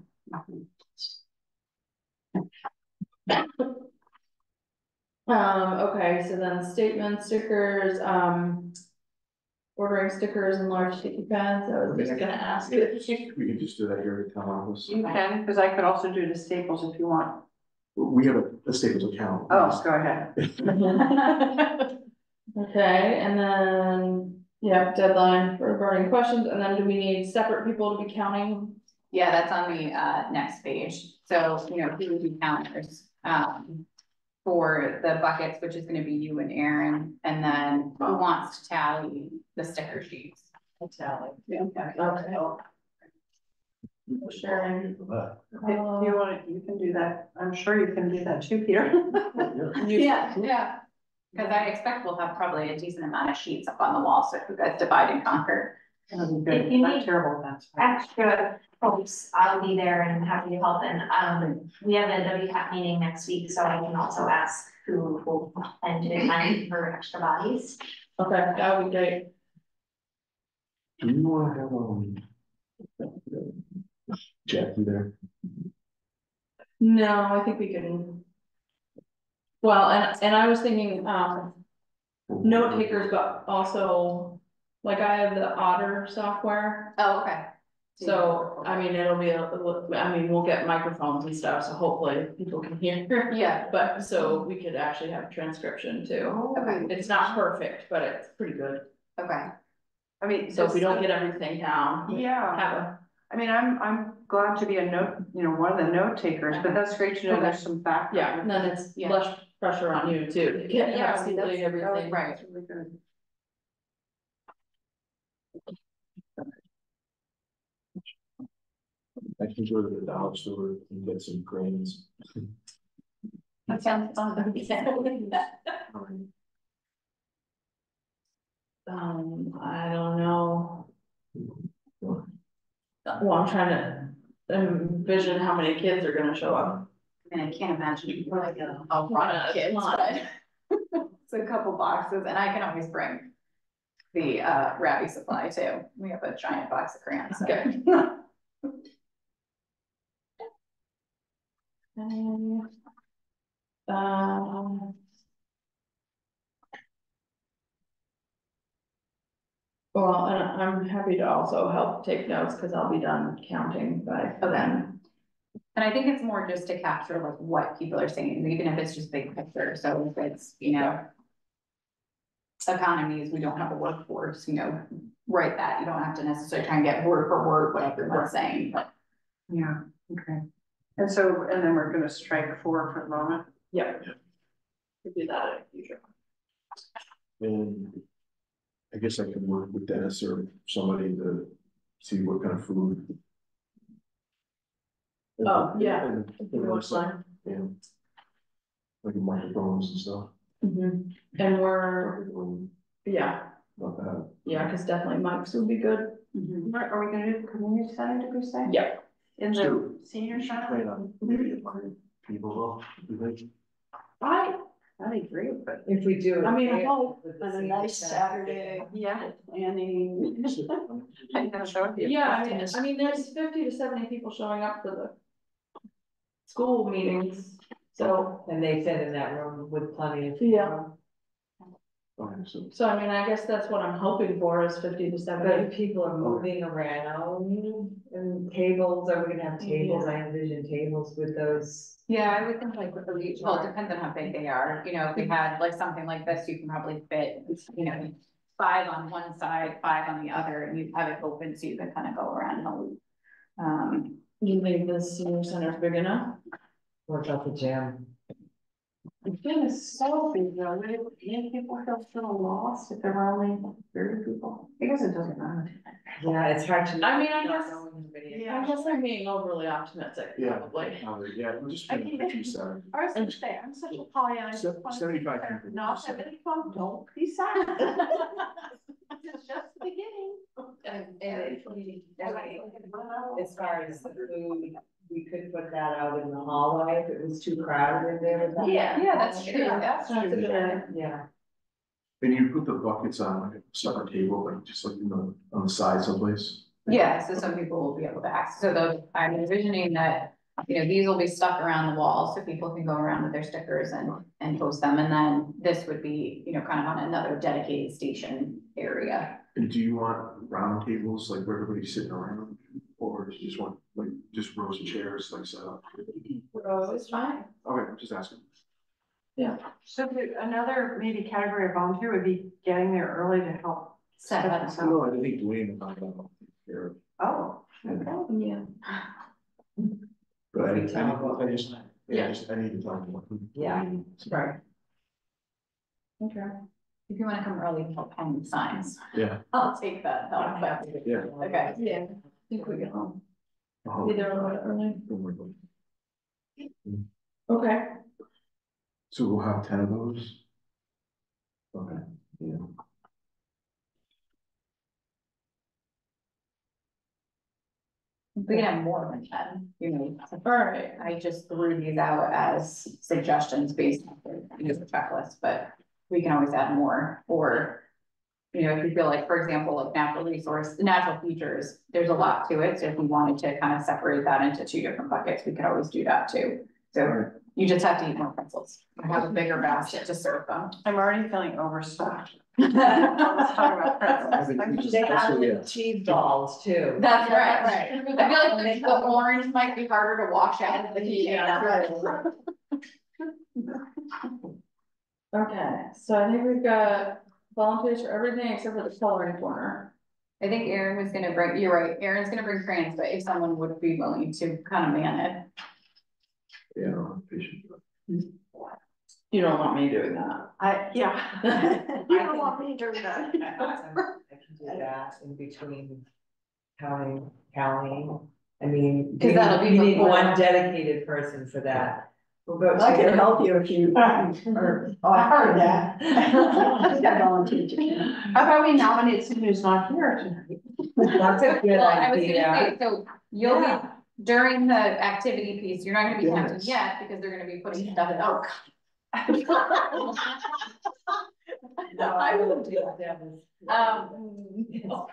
Okay, so then statement stickers, ordering stickers and large sticky pads, I was just gonna ask Yeah, if we can just do that here at town office. You can, because I could also do the Staples if you want. We have a Staples account. Oh, go ahead. Okay, and then, yeah, deadline for burning questions, and then do we need separate people to be counting? Yeah, that's on the next page. So, you know, who would be counters for the buckets, which is gonna be you and Aaron, and then who wants to tally the sticker sheets? Tally. Okay. Sharing. If you want, you can do that. I'm sure you can do that too, Peter. Yeah. Cause I expect we'll have probably a decent amount of sheets up on the wall, so if you guys divide and conquer. That'll be good. If you Not need terrible, that's. extra folks, I'll be there and happy to help, and, we have a WCAP meeting next week, so I can also ask who will plan to attend for extra bodies. Okay, that would be great. Do you wanna have, Jackie there? No, I think we can. Well, and I was thinking, note takers, but also, like I have the Otter software. Oh, okay. So, I mean, it'll be, I mean, we'll get microphones and stuff, so hopefully people can hear. Yeah. But, so we could actually have transcription too. Okay. It's not perfect, but it's pretty good. Okay. I mean. So if we don't get everything down. Yeah. Have a, I mean, I'm glad to be a note, you know, one of the note takers, but that's great to know there's some background. yeah, and then it's Yeah. less pressure on you too, to get Yeah, absolutely everything. right. That's really good. I can go to the dollar store and get some grains. That sounds fun. I don't know. Well, I'm trying to envision how many kids are gonna show up. I mean, I can't imagine like a lot Yeah, of kids, lot. but it's a couple boxes, and I can always bring the Rabby supply too. We have a giant box of crayons. So. Okay. Well, and I'm happy to also help take notes, cause I'll be done counting by then. And I think it's more just to capture like what people are saying, even if it's just big picture. So if it's, you know, economies, we don't have a workforce, you know, write that. You don't have to necessarily try and get word for word what everyone's saying, but. Yeah, okay. And so, and then we're gonna strike 4 for the moment. Yep. We do that in the future. And I guess I can work with Dennis or somebody to see what kind of food. Oh, yeah. And- If you want some. Yeah. Like microphones and stuff. And we're, yeah, Not bad. yeah, cause definitely mics would be good. Are we gonna do community center, did we say? Yeah. In the senior Plan center? on maybe inviting people, you think? That'd be great, but. If we do. I mean, it I hope with the On a senior nice center. Saturday, Yeah. planning. I'm gonna show it to you. Yeah, I mean, there's 50 to 70 people showing up for the school meetings, so, And they fit in that room with plenty of. Yeah. Okay, so I mean, I guess that's what I'm hoping for is 50 to But 70. if people are moving around and tables, are we gonna have tables? I envision tables with those. Yeah, I would think like with the reach, well, it depends on how big they are, you know, if we had like something like this, you can probably fit, you know, 5 on one side, 5 on the other, and you have it open so you can kind of go around and loop. You think the senior center is big enough? What about the gym? The gym is so big, though, would it make people feel lost if there were only 30 people? I guess it doesn't matter. Yeah, it's hard to. I mean, I not guess- knowing anybody. I guess I'm being overly optimistic, yeah, probably. yeah, we'll just. I mean, put 57. I was gonna say, I'm such a Pollyanna. I just wanna 75 be there. people. Not have any fun, don't be sad. It's just the beginning. As far as the food, we could put that out in the hallway if it was too crowded in there. Yeah, that's true. That's a good idea. Yeah. And you put the buckets on like a separate table, like just like, on the side someplace. Yeah, so some people will be able to access, so those, I'm envisioning that, you know, these will be stuck around the wall, so people can go around with their stickers and post them, and then this would be, you know, kind of on another dedicated station area. And do you want round tables, like where everybody's sitting around, or do you just want, like, just rows of chairs, like set up? Oh, it's fine. Okay, I'm just asking. So another maybe category of volunteer would be getting there early to help set us up. No, I think Dwayne and I don't care, Oh, okay. Yeah. but I We tell them what we just, want. I need to talk about. Yeah. Right. Okay. If you wanna come early to help hang the signs, Yeah. I'll take that help, but, Yeah. okay. Yeah, I think we get home. Oh, Be there a little early. don't worry about it. Okay. So we'll have 10 of those? Okay, yeah. We can have more than 10, you know. All right. I just threw these out as suggestions based on the checklist, but we can always add more, or. You know, if you feel like, for example, like natural features, there's a lot to it, so if we wanted to kind of separate that into 2 different buckets, we could always do that too. So you just have to eat more pretzels, and have a bigger basket to serve them. I'm already feeling overstuffed. Let's talk about pretzels. I'm just- They have Also, yeah. little cheese balls too. That's right, right. I feel like the orange might be harder to wash out of the container. Okay, so I think we've got volunteers for everything except for the coloring corner. I think Aaron was gonna bring, you're right, Aaron's gonna bring crayons, but if someone would be willing to kind of man it. Yeah, I don't have patience. You don't want me doing that. Yeah. You don't want me doing that. I can do that in between counting. I mean, 'Cause that'll be we need before- one dedicated person for that. We'll go I to- can help you if you, or, oh, I heard that. I volunteered to. How about we nominate someone who's not here tonight? That's a good Well, I was idea. gonna say, so you'll be, Yeah. during the activity piece, you're not gonna be counting Yes. yet, because they're gonna be putting stuff in, oh. No, I wouldn't do that.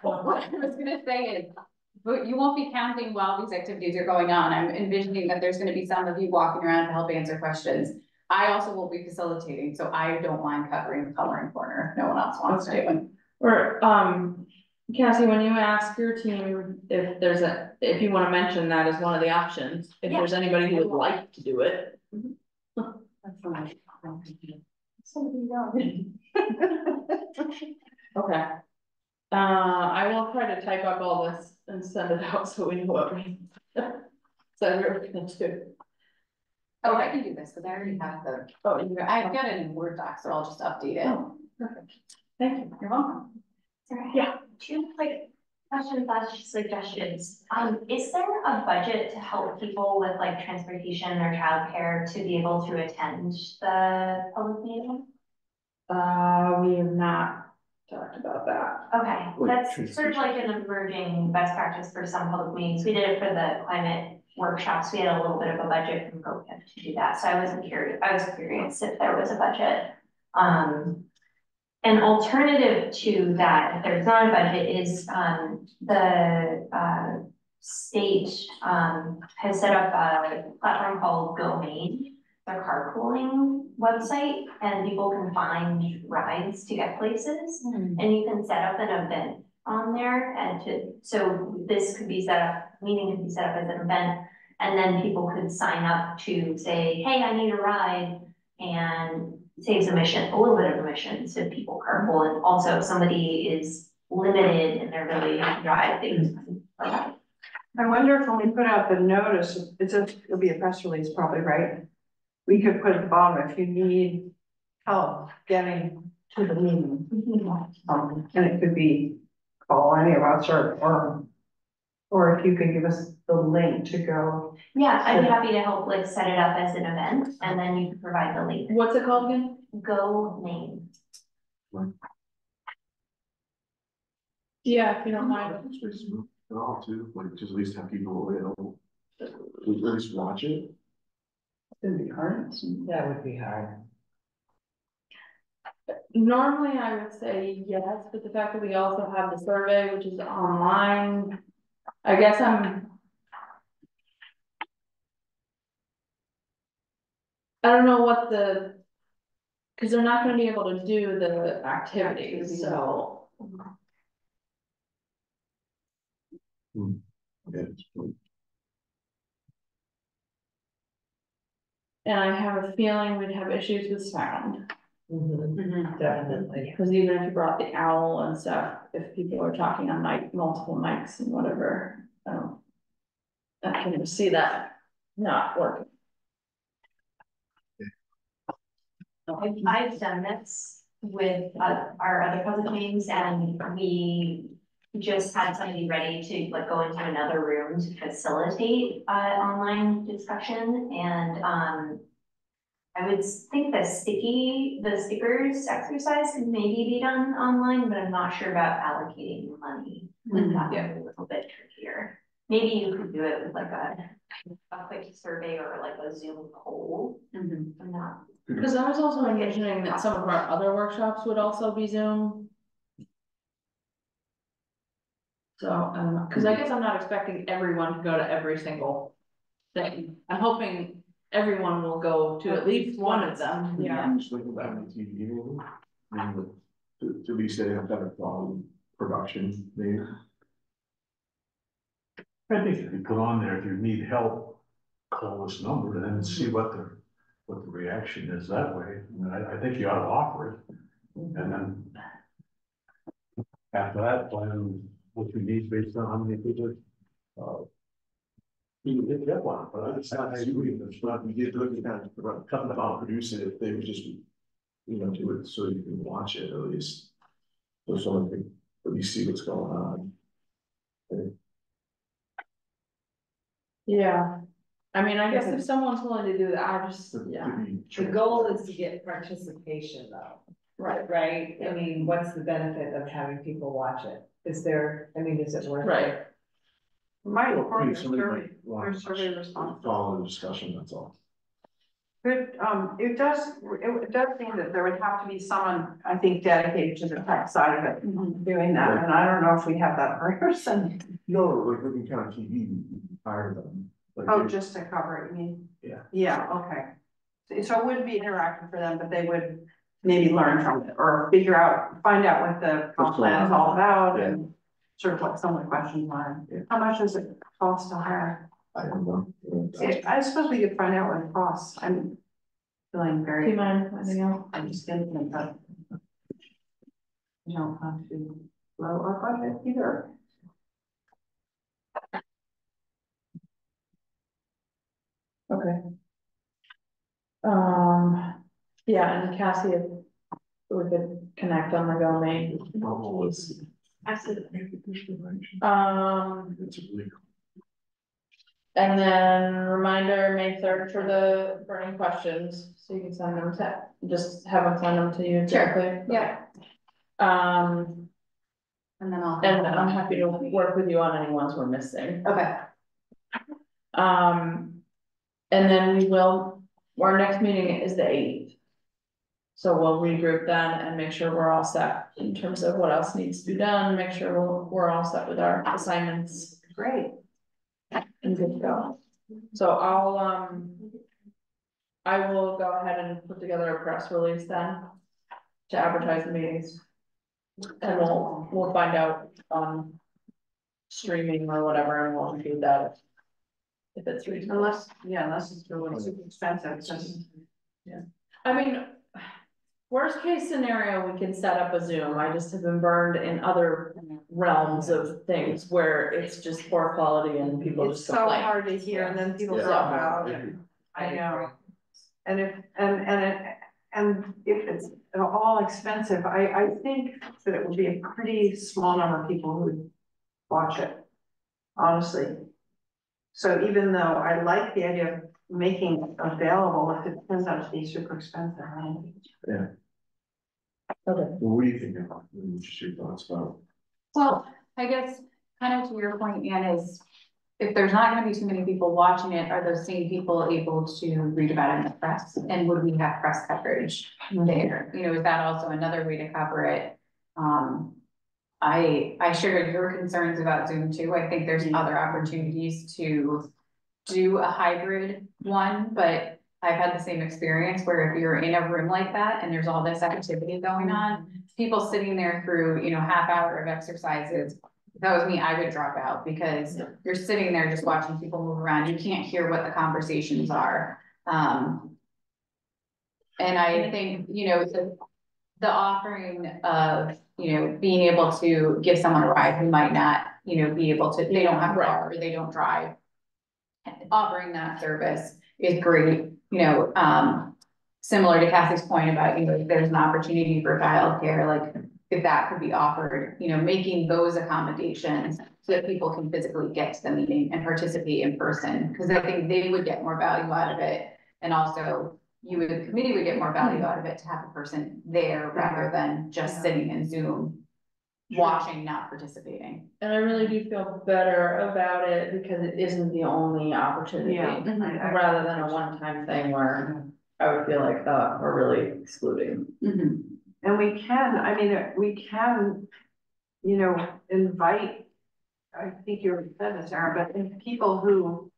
What I was gonna say is, but you won't be counting while these activities are going on. I'm envisioning that there's gonna be some of you walking around to help answer questions. I also will be facilitating, so I don't mind covering the coloring corner if no one else wants to. Or, Cassie, when you ask your team if if you wanna mention that as one of the options, if Yeah. there's anybody who would like to do it. That's fine. Somebody young. Okay. I will try to type up all this and send it out so we know what we. So we're gonna do. Oh, I can do this, because I already have I've got it in Word doc, so I'll just update it. Oh, perfect. Thank you. You're welcome. Sorry. Yeah. 2 quick suggestions. Is there a budget to help people with like transportation or childcare to be able to attend the public meeting? We have not talked about that. Okay, Like that's sort of like an emerging best practice for some public meetings. We did it for the climate workshops. We had a little bit of a budget from GoPIP to do that. So I was curious if there was a budget. An alternative to that, if there's not a budget, is the state has set up a platform called GoMain, their carpooling website, and people can find rides to get places. And you can set up an event on there so this could be set up, meeting could be set up as an event. And then people could sign up to say, hey, I need a ride, and saves a little bit of emissions if people carpool. And also if somebody is limited in their ability to drive, they can provide. I wonder if when we put out the notice, it'll be a press release probably, right? We could put at the bottom, if you need help getting to the meeting. And it could be call any of us or if you could give us the link to go. Yeah, I'd be happy to help like set it up as an event, and then you can provide the link. What's it called again? GoMain. Yeah, if you don't mind. Space move at all too, like just at least have people available, at least watch it. It's gonna be hard. That would be hard. Normally I would say yes, but the fact that we also have the survey, which is online, I guess I don't know what cause they're not gonna be able to do the activities, so. Yeah. And I have a feeling we'd have issues with sound. Definitely. Because even if you brought the owl and stuff, if people are talking on multiple mics and whatever, I can see that not working. I've done this with our other public meetings, and we just had somebody ready to like go into another room to facilitate online discussion, and I would think the stickers exercise could maybe be done online, but I'm not sure about allocating money. That would be a little bit trickier. Maybe you could do it with like a quick survey or like a Zoom poll. I'm not. Because I was also envisioning that some of our other workshops would also be Zoom. So, because I guess I'm not expecting everyone to go to every single thing. I'm hoping everyone will go to at least one of them. Yeah. Just looking back on TV, maybe, to at least they have better quality production, maybe. I think if you put on there, if you need help, call this number and then see what the reaction is that way. I mean, I think you ought to offer it. And then after that, plan what you need based on how many people, you can get one, but It's not, it's not, you get looking at it, talking about producing it, they would just, do it so you can watch it at least. So someone can at least see what's going on. Yeah. I mean, I guess if someone's willing to do that, I just, To yeah. be The goal is to get participation though. Right, I mean, what's the benefit of having people watch it? Is it worth it? Right. Might Well, record your somebody survey, might want your to survey response. follow the discussion, that's all. Good, it does mean that there would have to be someone, I think, dedicated to the tech side of it, doing that, and I don't know if we have that person. No, like looking kind of TV, you hire them. Like, Oh, just to cover it, you mean? Yeah. Yeah, okay. So it would be interactive for them, but they would maybe learn from it or find out what the comp plan is all about and sort of what some of the questions are. Yeah. How much does it cost to hire? I don't know. I suppose we could find out what it costs. I'm feeling Do very, you mind finding out? I'm just thinking that we don't want to blow our budget either. Okay. Yeah, and Cassie, if we could connect on the GoMain. Absolutely. It's really And then reminder, May 3rd for the burning questions, so you can send them just have them send them to you directly. Yeah. And And then I'll. I'm happy to work with you on any ones we're missing. Okay. And then our next meeting is the 8th. So we'll regroup then and make sure we're all set in terms of what else needs to be done, make sure we're all set with our assignments. Great. And good to go. So I will go ahead and put together a press release then to advertise the meetings. And we'll find out on streaming or whatever, and we'll do that if it's reasonable. Unless it's really super expensive, it's just. Yeah. I mean, worst case scenario, we can set up a Zoom. I just have been burned in other realms of things where it's just poor quality and people It's just so complain. hard to hear and then people Yeah. drop out. I know. And if it's at all expensive, I think that it would be a pretty small number of people who would watch it, honestly. So even though I like the idea of making it available, if it turns out to be super expensive, I don't think it's. Okay. What do you think about, just your thoughts about? Well, I guess kind of to your point, Ann, is if there's not gonna be too many people watching it, are those same people able to read about it in the press? And would we have press coverage there? Is that also another way to cover it? I share your concerns about Zoom too. I think there's other opportunities to do a hybrid one, but I've had the same experience where if you're in a room like that and there's all this activity going on, people sitting there through, half hour of exercises if that was me, I would drop out because you're sitting there just watching people move around. You can't hear what the conversations are. And I think, you know, the offering of, you know, being able to give someone a ride who might not, you know, be able to, they don't have a car or they don't drive. Offering that service is great, you know, similar to Cassie's point about, you know, if there's an opportunity for childcare, like if that could be offered, you know, making those accommodations so that people can physically get to the meeting and participate in person, because I think they would get more value out of it. And also you would, the committee would get more value out of it to have a person there rather than just sitting in Zoom, watching, not participating. And I really do feel better about it because it isn't the only opportunity. Yeah. Rather than a one-time thing where I would feel like, we're really excluding. And we can, I mean, we can, you know, invite, I think you already said this, Sarah, but if people who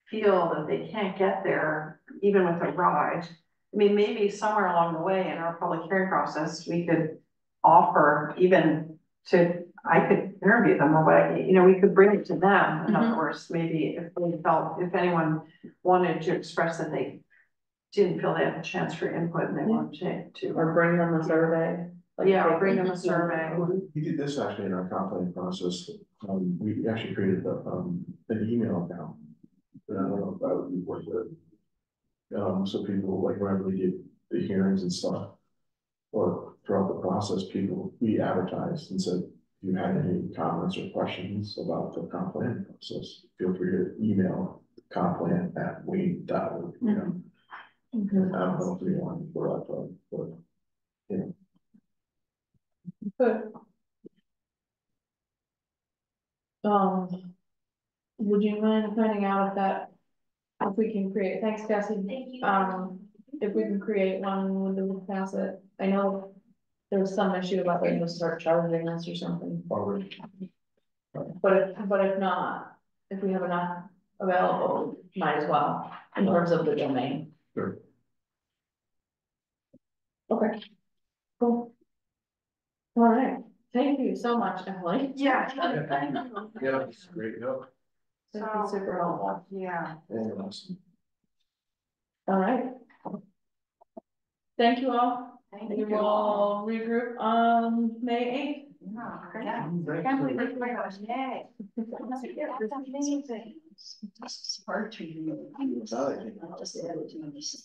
feel that they can't get there, even with a ride, I mean, maybe somewhere along the way in our public hearing process, we could offer even to, I could interview them or what, you know, we could bring it to them. In other words, maybe if they felt, if anyone wanted to express that they didn't feel they had a chance for input and they wanted to. Or bring them a survey. Yeah, or bring them a survey. We did this actually in our comp planning process. We actually created an email account. And I don't know if that would be worth it. So people, like whenever we did the hearings and stuff, or throughout the process, we advertised and said, if you had any comments or questions about the comp planning process, feel free to email complan@wayne.org, you know. I don't know if anyone for that, but, you know. Good. Would you mind finding out if we can create, thanks Cassie. Thank you. If we can create one with the pass it, I know there was some issue about them to start charging us or something. But if not, if we have enough available, might as well, in terms of the domain. Sure. Okay. Cool. All right, thank you so much, Emily. Yeah. Yeah, it's great, no. This is super helpful. Yeah. Awesome. All right. Thank you all. We will all regroup on May 8th. Can't believe it's my gosh, yay. That's amazing. It's hard to read. It's not, I think. I'll just add it to my list.